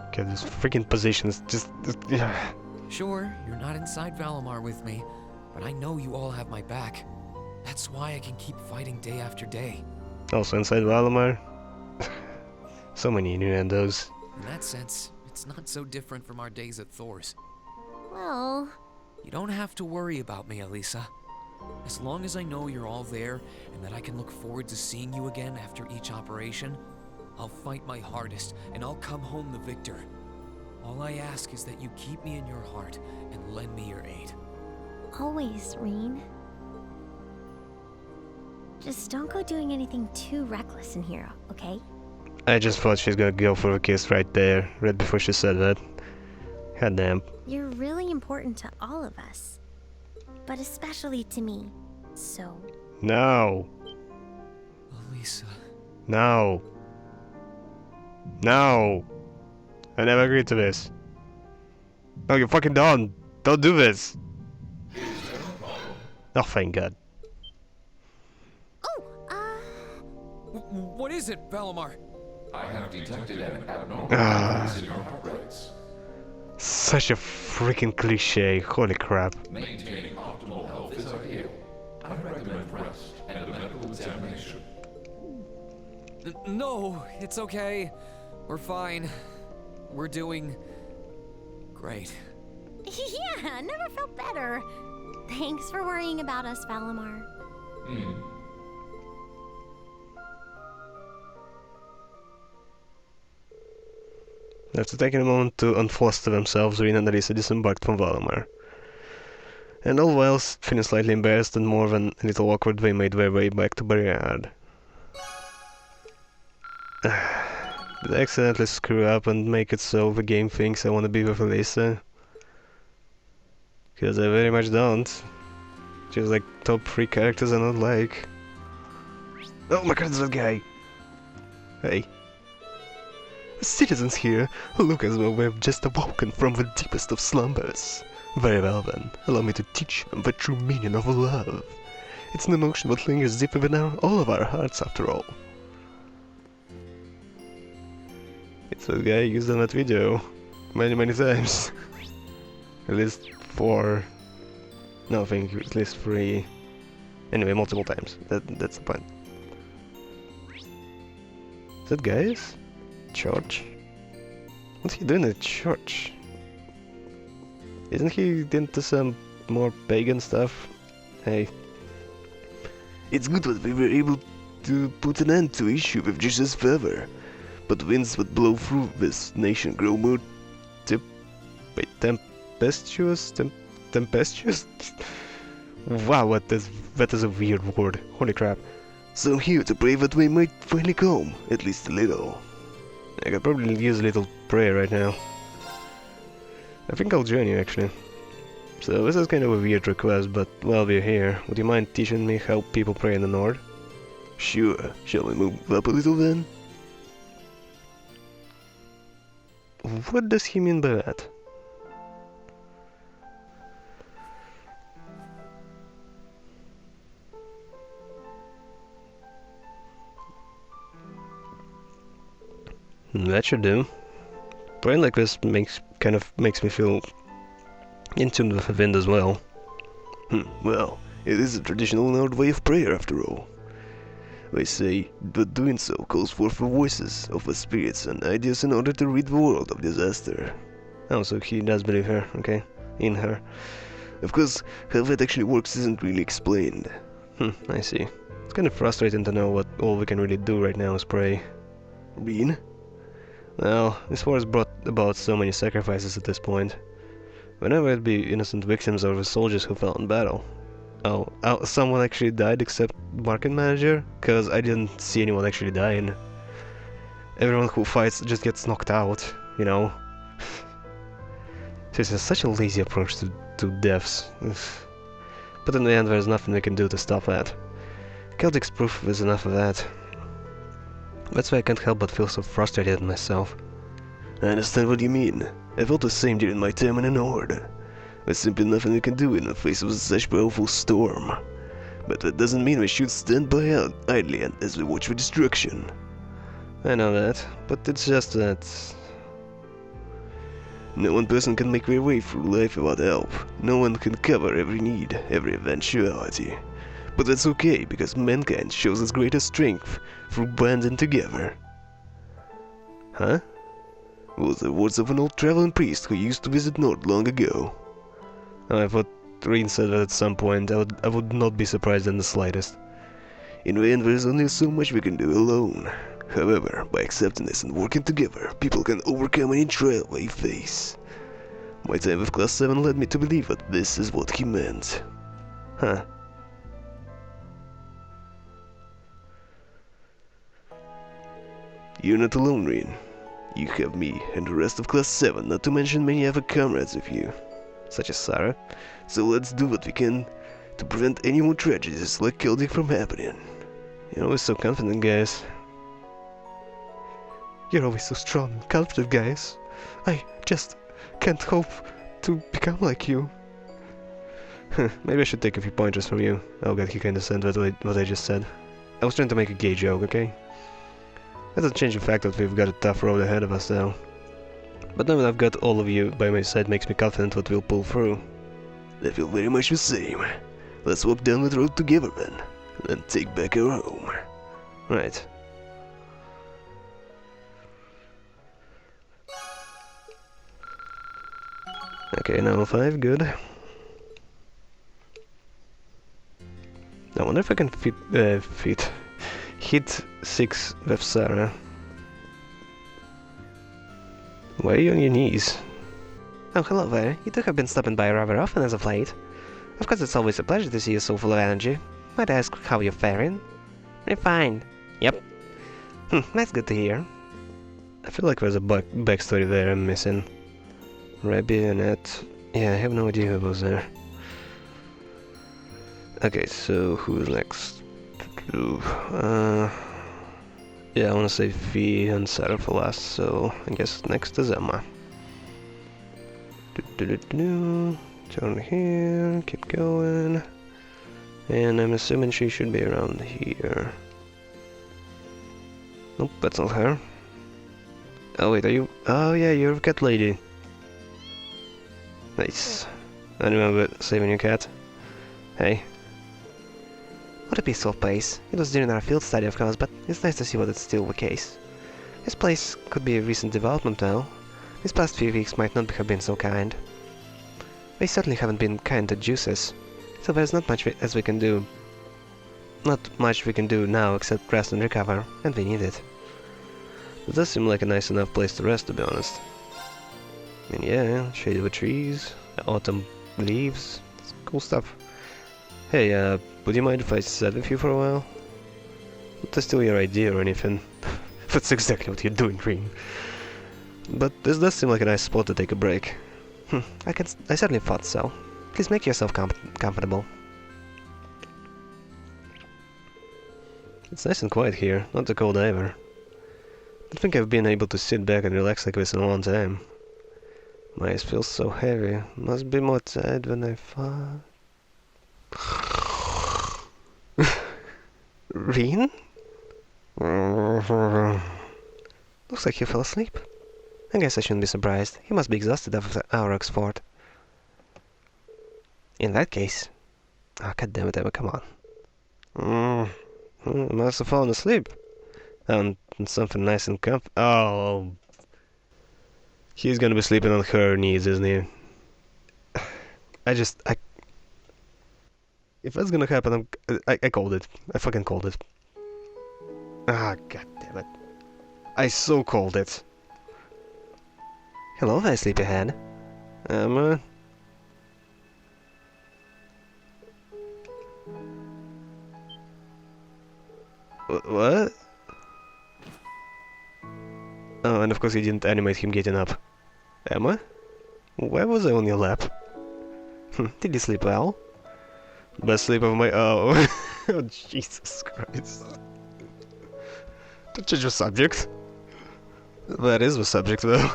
Okay, these freaking positions just... yeah. Sure, you're not inside Valimar with me, but I know you all have my back. That's why I can keep fighting day after day. Also inside Valimar. So many innuendos. In that sense, it's not so different from our days at Thor's. Well... You don't have to worry about me, Elisa. As long as I know you're all there, and that I can look forward to seeing you again after each operation, I'll fight my hardest, and I'll come home the victor. All I ask is that you keep me in your heart, and lend me your aid. Always, Rean. Just don't go doing anything too reckless in here, okay? I just thought she's gonna go for a kiss right there, right before she said that. God damn. You're really important to all of us. But especially to me. So... No. Elisa... No. No. I never agreed to this. No, you fucking don't. Don't do this. Oh, thank God. Oh, What is it, Valimar? I have detected an abnormal Ah. increase in your heart rates. Such a freaking cliche. Holy crap. Maintaining optimal health is ideal. I recommend recommend rest and a medical examination. No, it's okay. We're fine. We're doing great. Yeah, never felt better. Thanks for worrying about us, Valimar. After taking a moment to unfluster themselves, Rean and Alisa disembarked from Valimar. And all while feeling slightly embarrassed and more than a little awkward, they made their way back to Barrierhead. Did I accidentally screw up and make it so the game thinks I want to be with Alisa? Because I very much don't. She's like top 3 characters I don't like. Oh my god, it's that guy! Hey. Citizens here look as though we've just awoken from the deepest of slumbers. Very well then, allow me to teach them the true meaning of love. It's an emotion that lingers deep within all of our hearts after all. It's that guy used in that video many times. At least 4. No, I think at least 3. Anyway, multiple times. That's the point. Is that guys? Church? What's he doing at church? Isn't he into some more pagan stuff? Hey. It's good that we were able to put an end to issue with Jesus' favor, but winds that blow through this nation grow more tempestuous? Tempestuous? Wow, that is a weird word. Holy crap. So I'm here to pray that we might finally calm, at least a little. I could probably use a little prayer right now. I think I'll join you actually. So this is kind of a weird request, but while we're here, would you mind teaching me how people pray in the Nord? Sure. Shall we move up a little then? What does he mean by that? That should do. Praying like this makes me feel in tune with the wind as well. Well, it is a traditional Nord way of prayer after all. They say that doing so calls forth the voices of the spirits and ideas in order to rid the world of disaster. Oh, so he does believe her, okay. In her. Of course, how that actually works isn't really explained. I see. It's kind of frustrating to know what all we can really do right now is pray. Rean? Well, this war has brought about so many sacrifices at this point. Whenever it'd be innocent victims or the soldiers who fell in battle. Oh, someone actually died except market manager? Cause I didn't see anyone actually dying. Everyone who fights just gets knocked out, you know? This is such a lazy approach to deaths. But in the end there's nothing we can do to stop that. Celtic's proof is enough of that. That's why I can't help but feel so frustrated myself. I understand what you mean. I felt the same during my time in the Nord. There's simply nothing we can do in the face of such powerful storm. But that doesn't mean we should stand by idly as we watch for destruction. I know that, but it's just that... No one person can make their way through life without help. No one can cover every need, every eventuality. But that's okay, because mankind shows its greatest strength through banding together. Huh? Was the words of an old traveling priest who used to visit Nord long ago. I thought Rean said that at some point. I would not be surprised in the slightest. In the end, there is only so much we can do alone. However, by accepting this and working together, people can overcome any trial they face. My time with Class 7 led me to believe that this is what he meant. Huh. You're not alone, Rean. You have me and the rest of Class 7, not to mention many other comrades with you. Such as Sarah. So let's do what we can to prevent any more tragedies like Celtic from happening. You're always so confident, guys. You're always so strong and confident, guys. I just can't hope to become like you. Maybe I should take a few pointers from you. Oh god, he kinda said what I just said. I was trying to make a gay joke, okay? That doesn't change the fact that we've got a tough road ahead of us though. But now that I've got all of you by my side makes me confident that we'll pull through. I feel very much the same. Let's walk down that road together then take back our home. Right. Okay, now 5, good. I wonder if I can hit 6 with Sarah. Why are you on your knees? Oh, hello there. You two have been stopping by rather often as of late. Of course, it's always a pleasure to see you so full of energy. Might I ask how you're faring? We're fine. Yep. That's good to hear. I feel like there's a backstory there I'm missing. Rabbi, Annette... Yeah, I have no idea who was there. Okay, so who's next? Yeah, I wanna say V and Sarah for last, so I guess next is Emma. Turn here, keep going. And I'm assuming she should be around here. Nope, that's not her. Oh wait, are you? Oh yeah, you're a cat lady. Nice. I remember saving your cat. Hey. What a peaceful place. It was during our field study, of course, but it's nice to see that it's still the case. This place could be a recent development, though. These past few weeks might not have been so kind. We certainly haven't been kind to Juices, so there's not much as we can do. Not much we can do now except rest and recover, and we need it. It does seem like a nice enough place to rest, to be honest. I mean, yeah, shaded with trees, autumn leaves, it's cool stuff. Hey, would you mind if I sat with you for a while? Not to steal your idea or anything. That's exactly what you're doing, Green. But this does seem like a nice spot to take a break. I certainly thought so. Please make yourself comfortable. It's nice and quiet here, not too cold either. I don't think I've been able to sit back and relax like this in a long time. My eyes feel so heavy. Must be more tired than I thought. Reen? Looks like you fell asleep. I guess I shouldn't be surprised. You must be exhausted after our Oxford. In that case... Oh, goddammit, Emma, come on. I must have fallen asleep. On something nice and comfy. Oh... He's gonna be sleeping on her knees, isn't he? If that's gonna happen, I called it. I fucking called it. Ah, goddammit. I so called it. Hello there, sleepyhead. Emma? What? Oh, and of course he didn't animate him getting up. Emma? Why was I on your lap? Did you sleep well? Best sleep of my... Oh. Oh, Jesus Christ. To change the subject. That is the subject, though.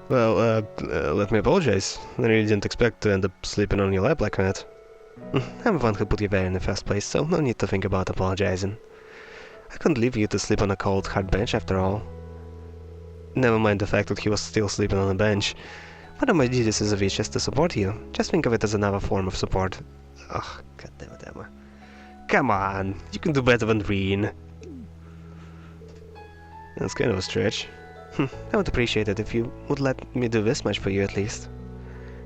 Well, let me apologize. I really didn't expect to end up sleeping on your lap like that. I'm the one who put you there in the first place, so no need to think about apologizing. I couldn't leave you to sleep on a cold, hard bench after all. Never mind the fact that he was still sleeping on a bench. One of my duties as a witch is to support you. Just think of it as another form of support. Ugh, goddammit, Emma. Come on, you can do better than Reen. That's kind of a stretch. I would appreciate it if you would let me do this much for you at least.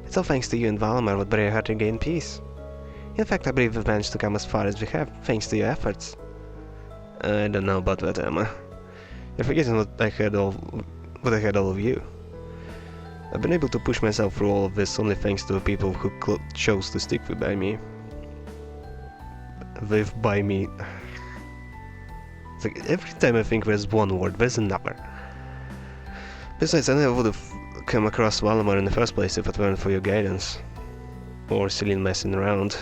It's all thanks to you and Valamar would Briarheart regain peace. In fact, I believe we've managed to come as far as we have, thanks to your efforts. I don't know about that, Emma. You're forgetting what I had all of you. I've been able to push myself through all of this only thanks to the people who chose to stick by me. By me. It's like every time I think there's one word, there's another. Besides, I never would have come across Valamar in the first place if it weren't for your guidance. Or Celine messing around.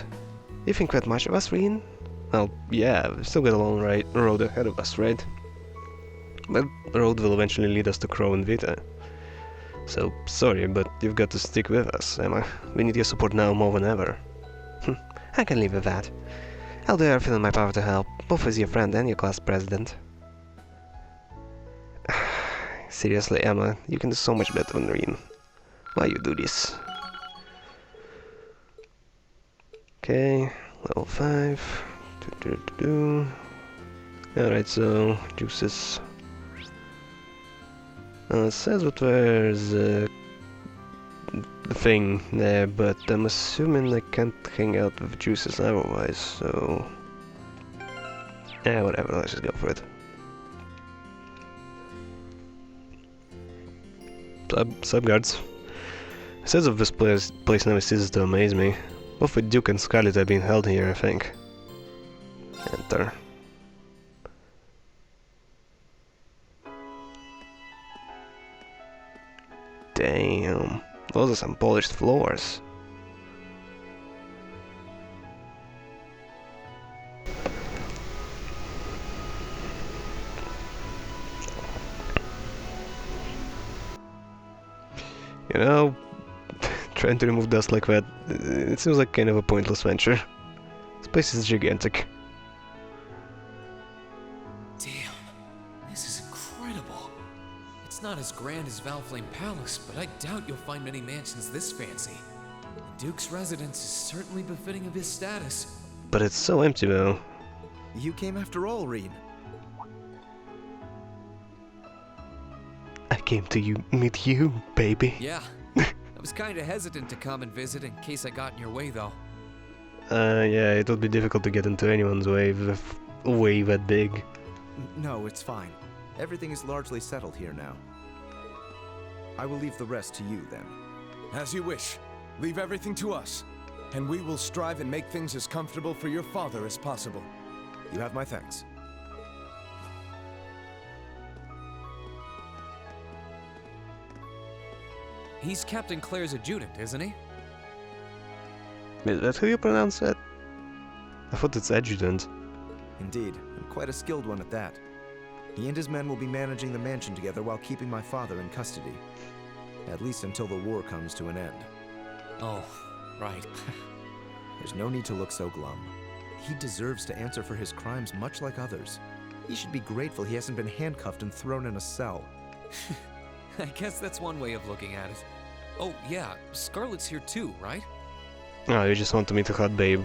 You think that much of us, Reen? Well, yeah, we've still got a long road ahead of us, right? That road will eventually lead us to Crow and Vita. So, sorry, but you've got to stick with us, Emma. We need your support now more than ever. I can live with that. I'll do everything in my power to help, both as your friend and your class president. Seriously, Emma, you can do so much better than Reen. Why you do this? Okay, Level 5. Alright, so juices. It says that there's a thing there, but I'm assuming I can't hang out with juices otherwise, so... Yeah, whatever, let's just go for it. Subguards. It says of this place never ceases to amaze me. Both the Duke and Scarlet have been held here, I think. Enter. Damn, those are some polished floors. You know, trying to remove dust like that, it seems like kind of a pointless venture. This place is gigantic. Damn, this is incredible. It's not as grand as Valflame Palace, but I doubt you'll find many mansions this fancy. The Duke's residence is certainly befitting of his status. But it's so empty though. You came after all, Rean. I came to meet you, baby. Yeah, I was kinda hesitant to come and visit in case I got in your way though. Yeah, it would be difficult to get into anyone's way with a wave that big. No, it's fine. Everything is largely settled here now. I will leave the rest to you, then. As you wish. Leave everything to us, and we will strive and make things as comfortable for your father as possible. You have my thanks. He's Captain Claire's adjutant, isn't he? Is that how you pronounce that? I thought it's adjutant. Indeed, and quite a skilled one at that. He and his men will be managing the mansion together while keeping my father in custody. At least until the war comes to an end. Oh, right. There's no need to look so glum. He deserves to answer for his crimes much like others. He should be grateful he hasn't been handcuffed and thrown in a cell. I guess that's one way of looking at it. Oh, yeah, Scarlet's here too, right? Oh, you just want to meet a hot babe.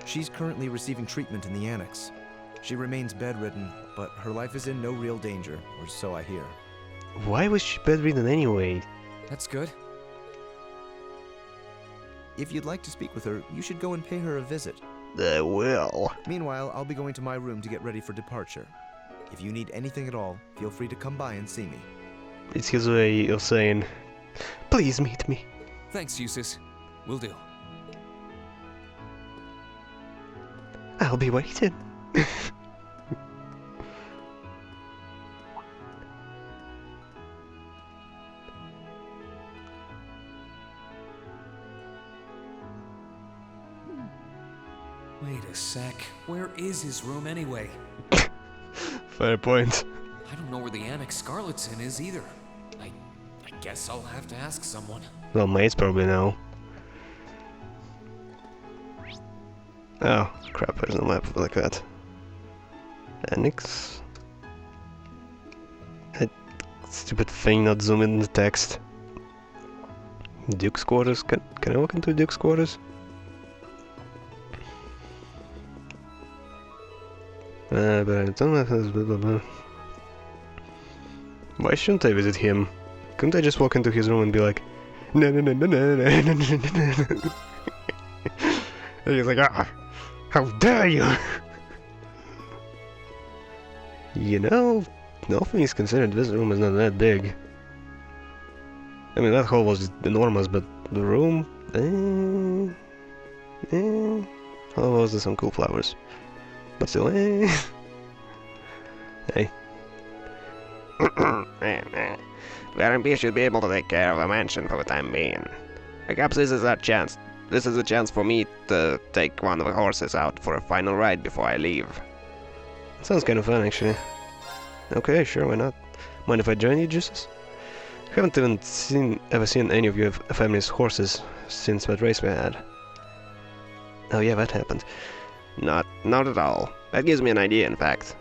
She's currently receiving treatment in the annex. She remains bedridden, but her life is in no real danger, or so I hear. Why was she bedridden anyway? That's good. If you'd like to speak with her, you should go and pay her a visit. I will. Meanwhile, I'll be going to my room to get ready for departure. If you need anything at all, feel free to come by and see me. It's his way of saying, please meet me. Thanks, Eustace. Will do. I'll be waiting. Wait a sec. Where is his room anyway? Fair point. I don't know where the Annex Scarlet's in is either. I guess I'll have to ask someone. Well, mates probably know. Oh, crap, there's no map like that. Annex? That stupid thing not zoom in the text. Duke's quarters? Can I walk into Duke's quarters? But I don't know if blah blah blah. Why shouldn't I visit him? Couldn't I just walk into his room and be like, no no no no no no no no no. And he's like, ah, how dare you! You know, all things considered, this room is not that big. I mean, that hall was enormous, but the room, oh, those are some cool flowers. But still, Hey. Barnaby should be able to take care of the mansion for the time being. Perhaps this is a chance. This is a chance for me to take one of the horses out for a final ride before I leave. Sounds kind of fun, actually. Okay, sure, why not? Mind if I join you, Jesus? I haven't even ever seen any of your family's horses since that race we had. Oh yeah, that happened. Not at all. That gives me an idea, in fact.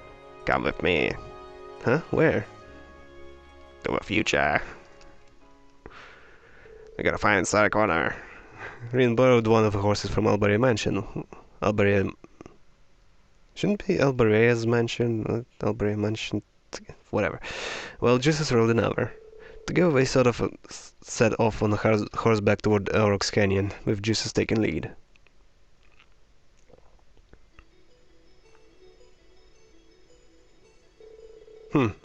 Come with me. Huh? Where? To the future. We gotta find Sarah Connor. Rin borrowed one of the horses from Albury Mansion. Alberia... Shouldn't be Alberia's mansion? Alberia mansion... Whatever. Well, Juices rolled another. The giveaway sort of set off on a horseback toward Aurochs Canyon, with Juices taking lead.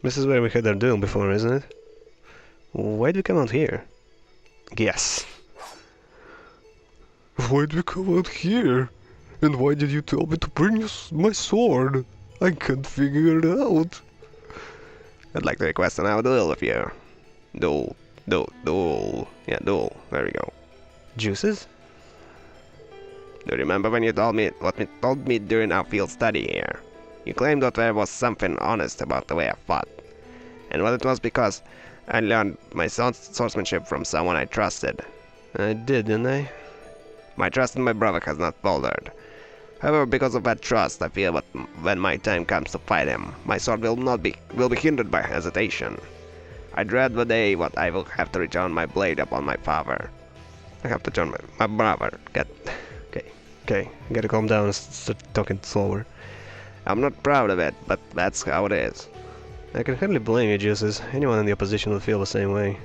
This is where we had our duel before, isn't it? Why'd we come out here? Guess. Why'd we come out here? And why did you tell me to bring my sword? I can't figure it out. I'd like to request an hour duel with you. Duel. Yeah, duel. There we go. Juices? Do you remember when you told me what you told me during our field study here? You claimed that there was something honest about the way I fought. And well, it was because I learned my swordsmanship from someone I trusted. I did, didn't I? My trust in my brother has not faltered. However, because of that trust, I feel that when my time comes to fight him, my sword will be hindered by hesitation. I dread the day what I will have to return my blade upon my father. I have to turn my brother. Okay, I gotta calm down and start talking slower. I'm not proud of it, but that's how it is. I can hardly blame you, Juices. Anyone in the opposition would feel the same way.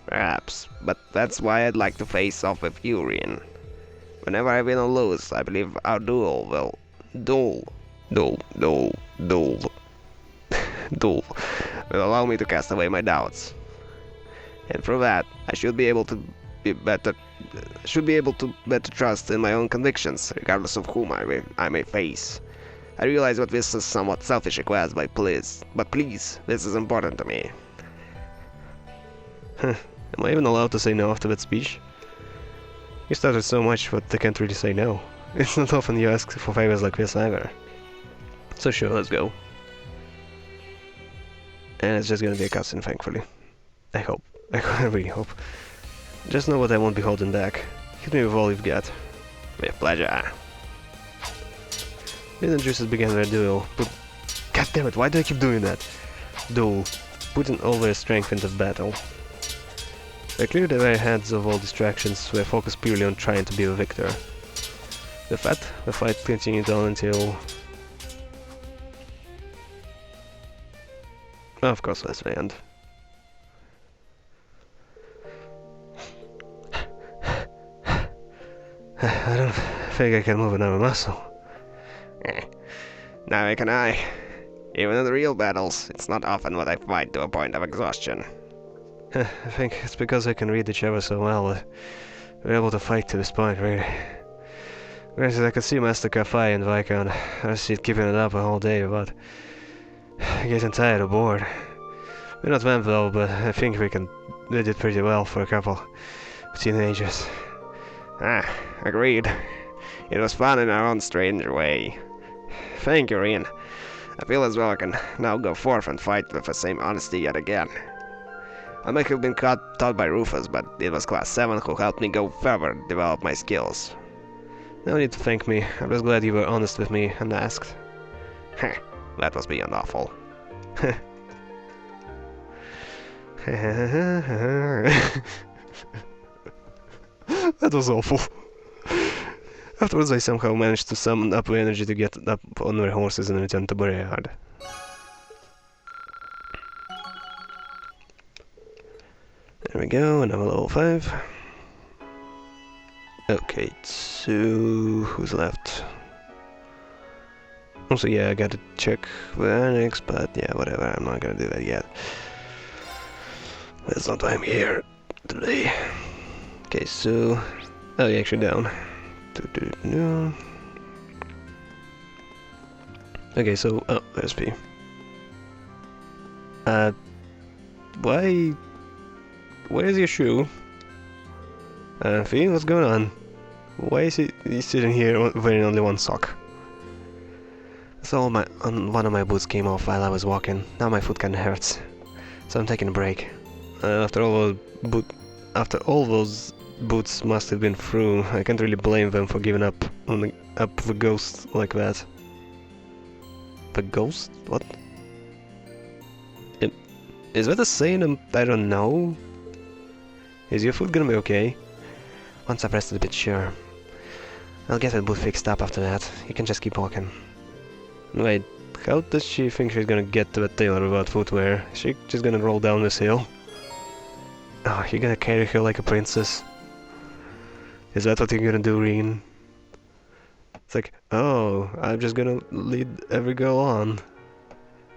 Perhaps, but that's why I'd like to face off with you, Rien. Whenever I win or lose, I believe our duel will... will allow me to cast away my doubts. And through that, I should be able to better trust in my own convictions, regardless of whom I may face. I realize that this is a somewhat selfish request, but please, this is important to me. Am I even allowed to say no after that speech? You started so much, but I can't really say no. It's not often you ask for favors like this either. So sure, let's go. And it's just gonna be a cutscene, thankfully. I hope. I really hope. Just know what I won't be holding back. Hit me with all you've got. With pleasure. Lyn and Juices began their duel, but... God damn it, why do I keep doing that? Duel. Putting all their strength into battle. They cleared their heads of all distractions, were focused purely on trying to be the victor. With that, the fight continued on until... Of course, that's the end. I don't think I can move another muscle. Neither can I. Even in the real battles, it's not often that I fight to a point of exhaustion. I think it's because I can read each other so well that we're able to fight to this point, really. Granted, I could see Master Kafai and Viscount. I see it keeping it up a whole day, but... getting tired or bored. We're not them though, but I think we did pretty well for a couple of teenagers. Agreed. It was fun in our own strange way. Thank you, Rien. I feel as though I can now go forth and fight with the same honesty yet again. I may have been taught by Rufus, but it was Class 7 who helped me go further and develop my skills. No need to thank me. I'm just glad you were honest with me and asked. That was beyond awful. That was awful. Afterwards I somehow managed to summon up the energy to get up on their horses and return to Boread. There we go, another level 5. Okay, so who's left? Also, yeah, I gotta check the annex, but yeah, whatever, I'm not gonna do that yet. That's not why I'm here today. Okay, so... oh, you're actually down. Okay, so... oh, there's P. Why... where's your shoe? Fee, what's going on? Why is he sitting here wearing only one sock? So one of my boots came off while I was walking. Now my foot kinda hurts. So I'm taking a break. After all those boots must have been through, I can't really blame them for giving up on the ghost like that. The ghost? What? Is that a saying I don't know? Is your foot gonna be okay? Once I've rested a bit, sure. I'll get that boot fixed up after that. You can just keep walking. Wait, how does she think she's gonna get to the tailor without footwear? Is she just gonna roll down this hill? Oh, you're gonna carry her like a princess? Is that what you're gonna do, Reen? It's like, oh, I'm just gonna lead every girl on.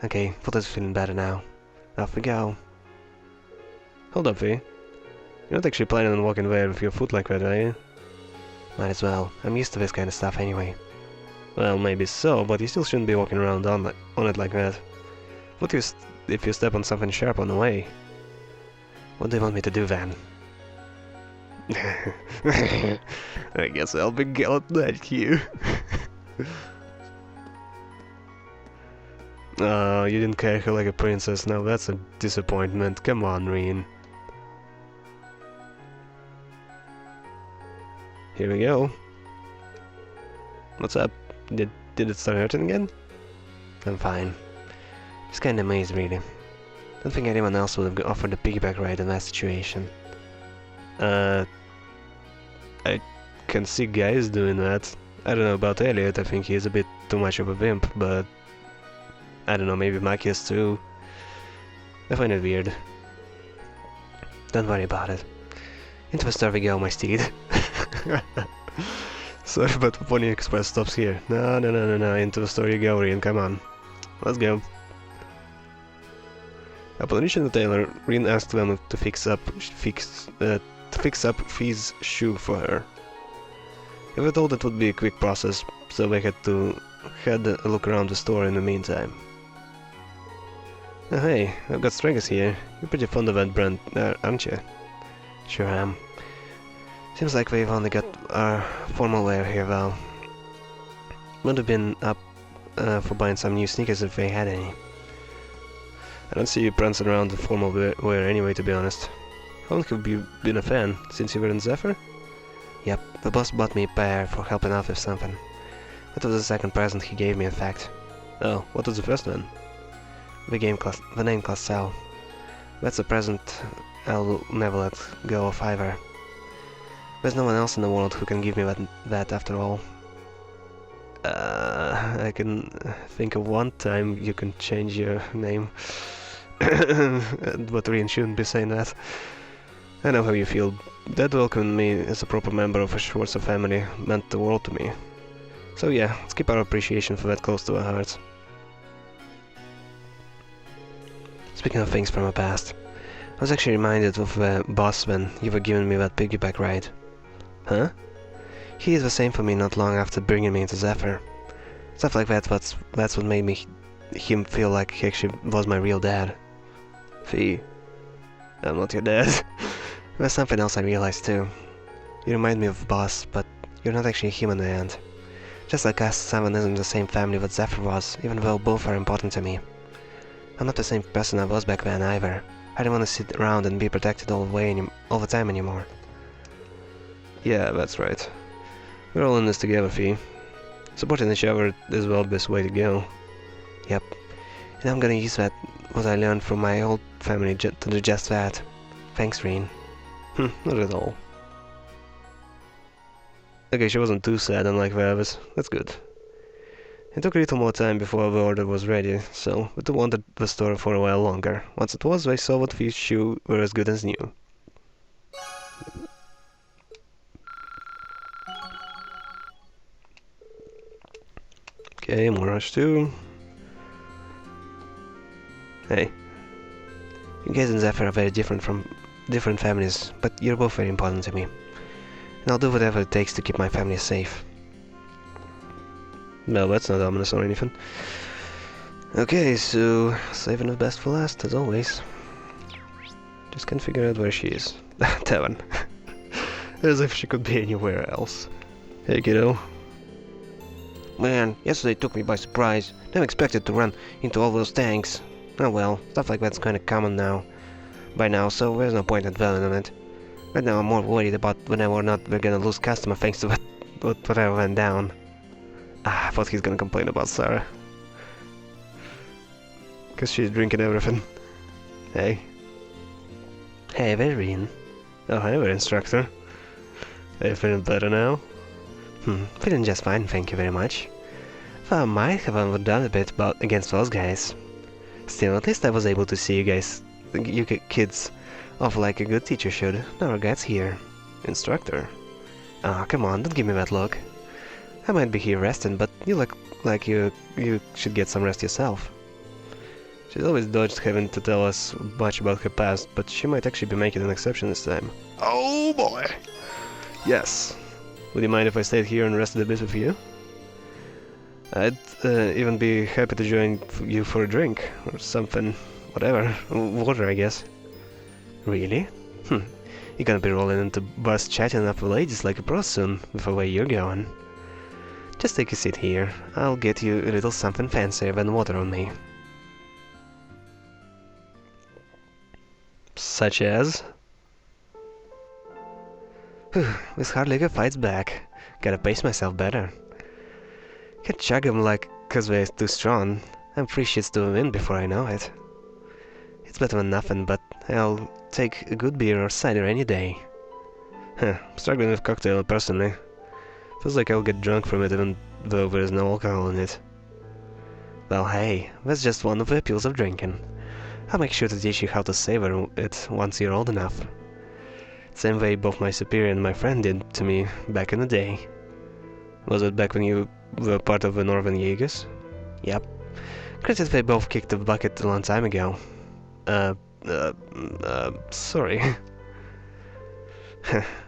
Okay, Foot feeling better now. Off we go. Hold up, V. You're not actually planning on walking there with your foot like that, are you? Might as well. I'm used to this kind of stuff anyway. Well, maybe so, but you still shouldn't be walking around on it like that. What if you step on something sharp on the way? What do you want me to do then? I guess I'll be gallant at you. Oh, you didn't carry her like a princess. Now that's a disappointment. Come on, Reen. Here we go. What's up? Did it start hurting again? I'm fine. Just kinda amazed, really. Don't think anyone else would have offered a piggyback ride in that situation. I can see guys doing that. I don't know about Elliot, I think he's a bit too much of a wimp, but I don't know, maybe Machias too. I find it weird. Don't worry about it. Into the store we go, my steed. Sorry, but Pony Express stops here. No, into the store you go, Reen, come on. Let's go. Upon reaching the tailor, Reen asked them to fix up Fee's shoe for her. They were told it would be a quick process, so they had a look around the store in the meantime. Oh hey, I've got Stragus here. You're pretty fond of that brand, aren't you? Sure am. Seems like we've only got our formal wear here, though. Would have been up for buying some new sneakers if they had any. I don't see you prancing around in formal wear anyway, to be honest. How long have you been a fan? Since you were in Zephyr? Yep, the boss bought me a pair for helping out with something. That was the second present he gave me, in fact. Oh, what was the first one? The name Classel. That's a present I'll never let go of either. There's no one else in the world who can give me that after all. I can think of one time you can change your name. But Reen shouldn't be saying that. I know how you feel. That welcoming me as a proper member of a Schwarzer family meant the world to me. So yeah, let's keep our appreciation for that close to our hearts. Speaking of things from the past, I was actually reminded of the boss when you were giving me that piggyback ride. Huh? He did the same for me not long after bringing me into Zephyr. Stuff like that's what made him feel like he actually was my real dad. Fee, I'm not your dad. There's something else I realized too. You remind me of Boss, but you're not actually a human in the end. Just like us, Seven isn't the same family that Zephyr was, even though both are important to me. I'm not the same person I was back then either. I didn't want to sit around and be protected all the time anymore. Yeah, that's right. We're all in this together, Fee. Supporting each other is well the best way to go. Yep. And I'm gonna use what I learned from my old family to do just that. Thanks, Reen. Not at all. Okay, she wasn't too sad unlike the others. That's good. It took a little more time before the order was ready, so we wanted the store for a while longer. Once it was, they saw that Fee's shoes were as good as new. Okay, more rush too. Hey. You guys and Zephyr are very different from different families, but you're both very important to me. And I'll do whatever it takes to keep my family safe. No, that's not ominous or anything. Okay, so saving the best for last, as always. Just can't figure out where she is. Tavern. As if she could be anywhere else. Hey, kiddo. Man, yesterday took me by surprise. Never expected to run into all those tanks. Oh well, stuff like that's kinda common by now, so there's no point in dwelling on it. Right now I'm more worried about whether or not we're gonna lose customer thanks to whatever went down. I thought he's gonna complain about Sarah. Cause she's drinking everything. Hey. Hey, Reen. Oh, hey there, instructor. Are you feeling better now? Feeling just fine, thank you very much. Well, I might have overdone a bit against those guys. Still, at least I was able to see you kids off like a good teacher should. No regrets here. Instructor? Ah, come on, don't give me that look. I might be here resting, but you look like you should get some rest yourself. She's always dodged having to tell us much about her past, but she might actually be making an exception this time. Oh boy! Yes. Would you mind if I stayed here and rested a bit with you? I'd even be happy to join you for a drink, or something, whatever. Water, I guess. Really? You're gonna be rolling into bars chatting up with ladies like a pro soon, with the way you're going. Just take a seat here. I'll get you a little something fancier than water on me. Such as? This hard liquor fights back. Gotta pace myself better. Can't chug 'em like 'cause they're too strong. I'm 3 shits to a win before I know it. It's better than nothing, but I'll take a good beer or cider any day. Struggling with cocktail personally. Feels like I'll get drunk from it even though there is no alcohol in it. Well, hey, that's just one of the appeals of drinking. I'll make sure to teach you how to savor it once you're old enough. Same way both my superior and my friend did to me back in the day. Was it back when you were part of the Northern Jaegers? Yep. Granted, they both kicked the bucket a long time ago. Sorry.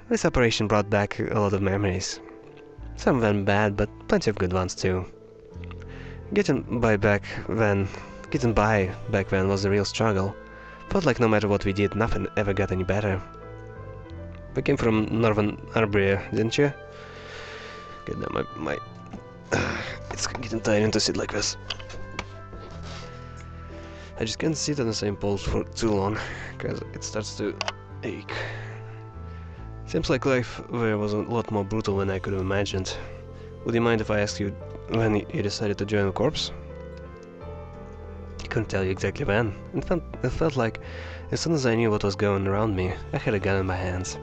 This operation brought back a lot of memories. Some of them bad, but plenty of good ones too. Getting by back then was a real struggle. Felt like no matter what we did, nothing ever got any better. We came from Northern Arbria, didn't you? Good, now my it's getting tiring to sit like this. I just can't sit on the same pose for too long, because it starts to ache. Seems like life there was a lot more brutal than I could have imagined. Would you mind if I asked you when you decided to join the corps? I couldn't tell you exactly when. It felt like as soon as I knew what was going around me, I had a gun in my hands.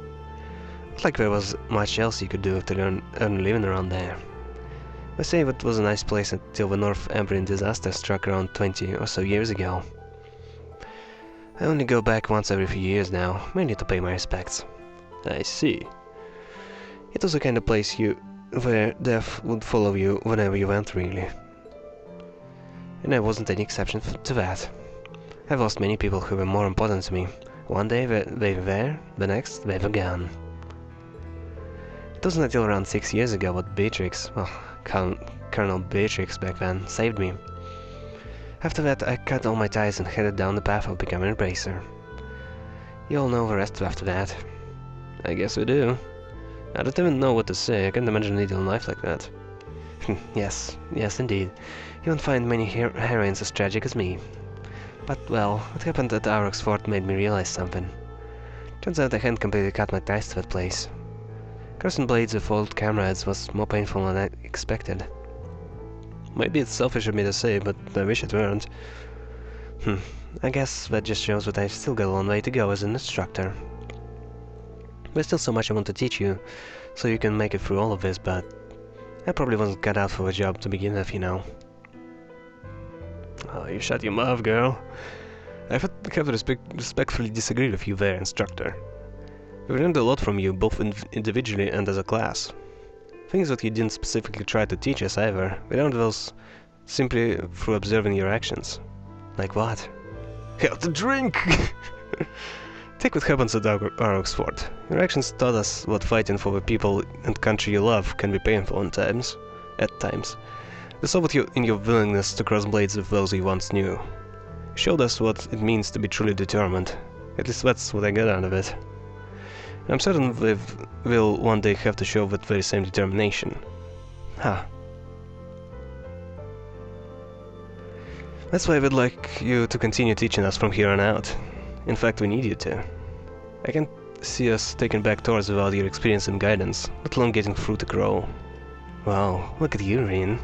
Not like there was much else you could do to earn a living around there. They say it was a nice place until the North Ambrian disaster struck around 20 or so years ago. I only go back once every few years now, mainly to pay my respects. I see. It was the kind of place where death would follow you whenever you went, really. And I wasn't any exception to that. I've lost many people who were more important to me. One day they were there, the next they were gone. It wasn't until around 6 years ago that Beatrix, well, Colonel Beatrix back then, saved me. After that, I cut all my ties and headed down the path of becoming a bracer. You all know the rest after that. I guess we do. I don't even know what to say. I can't imagine leading a life like that. Yes, indeed. You won't find many heroines as tragic as me. But, well, what happened at Aurochs Fort made me realize something. Turns out I hadn't completely cut my ties to that place. Crossing blades with old comrades was more painful than I expected. Maybe it's selfish of me to say, but I wish it weren't. I guess that just shows that I've still got a long way to go as an instructor. There's still so much I want to teach you, so you can make it through all of this, but I probably wasn't cut out for the job to begin with, you know. Oh, you shut your mouth, girl. I have to respectfully disagree with you there, instructor. We learned a lot from you, both individually and as a class. Things that you didn't specifically try to teach us either. We learned those simply through observing your actions. Like what? How to drink! Take what happens at Aurochs Fort. Your actions taught us what fighting for the people and country you love can be painful at times. We saw what in your willingness to cross blades with those you once knew. You showed us what it means to be truly determined. At least that's what I got out of it. And I'm certain we'll one day have to show that very same determination. Huh. That's why I would like you to continue teaching us from here on out. In fact, we need you to. I can't see us taking back tours without your experience and guidance, let alone getting through to grow. Wow, look at you, Rin.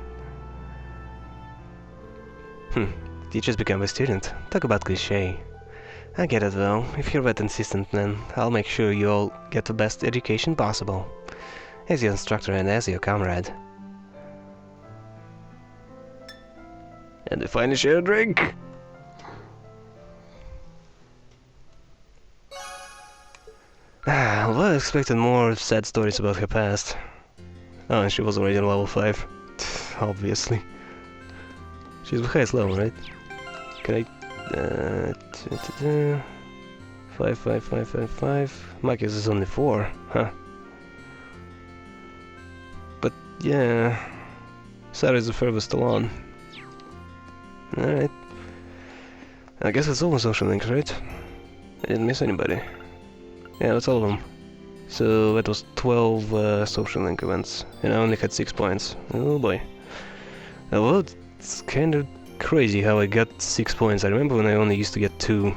Teachers become a student. Talk about cliché. I get it though. If you're that insistent, then I'll make sure you all get the best education possible. As your instructor and as your comrade. And we finally share a drink! Well, I expected more sad stories about her past. Oh, and she was already on level 5. Obviously. She's the highest level, right? Can I... 5, 5, 5, 5, 5... Marcus is only 4, huh? But, yeah... Sarah is the furthest along. Alright. I guess it's all social links, right? I didn't miss anybody. Yeah, that's all of them. So that was 12 social link events, and I only had 6 points. Oh boy. Well, it's kind of crazy how I got 6 points. I remember when I only used to get 2.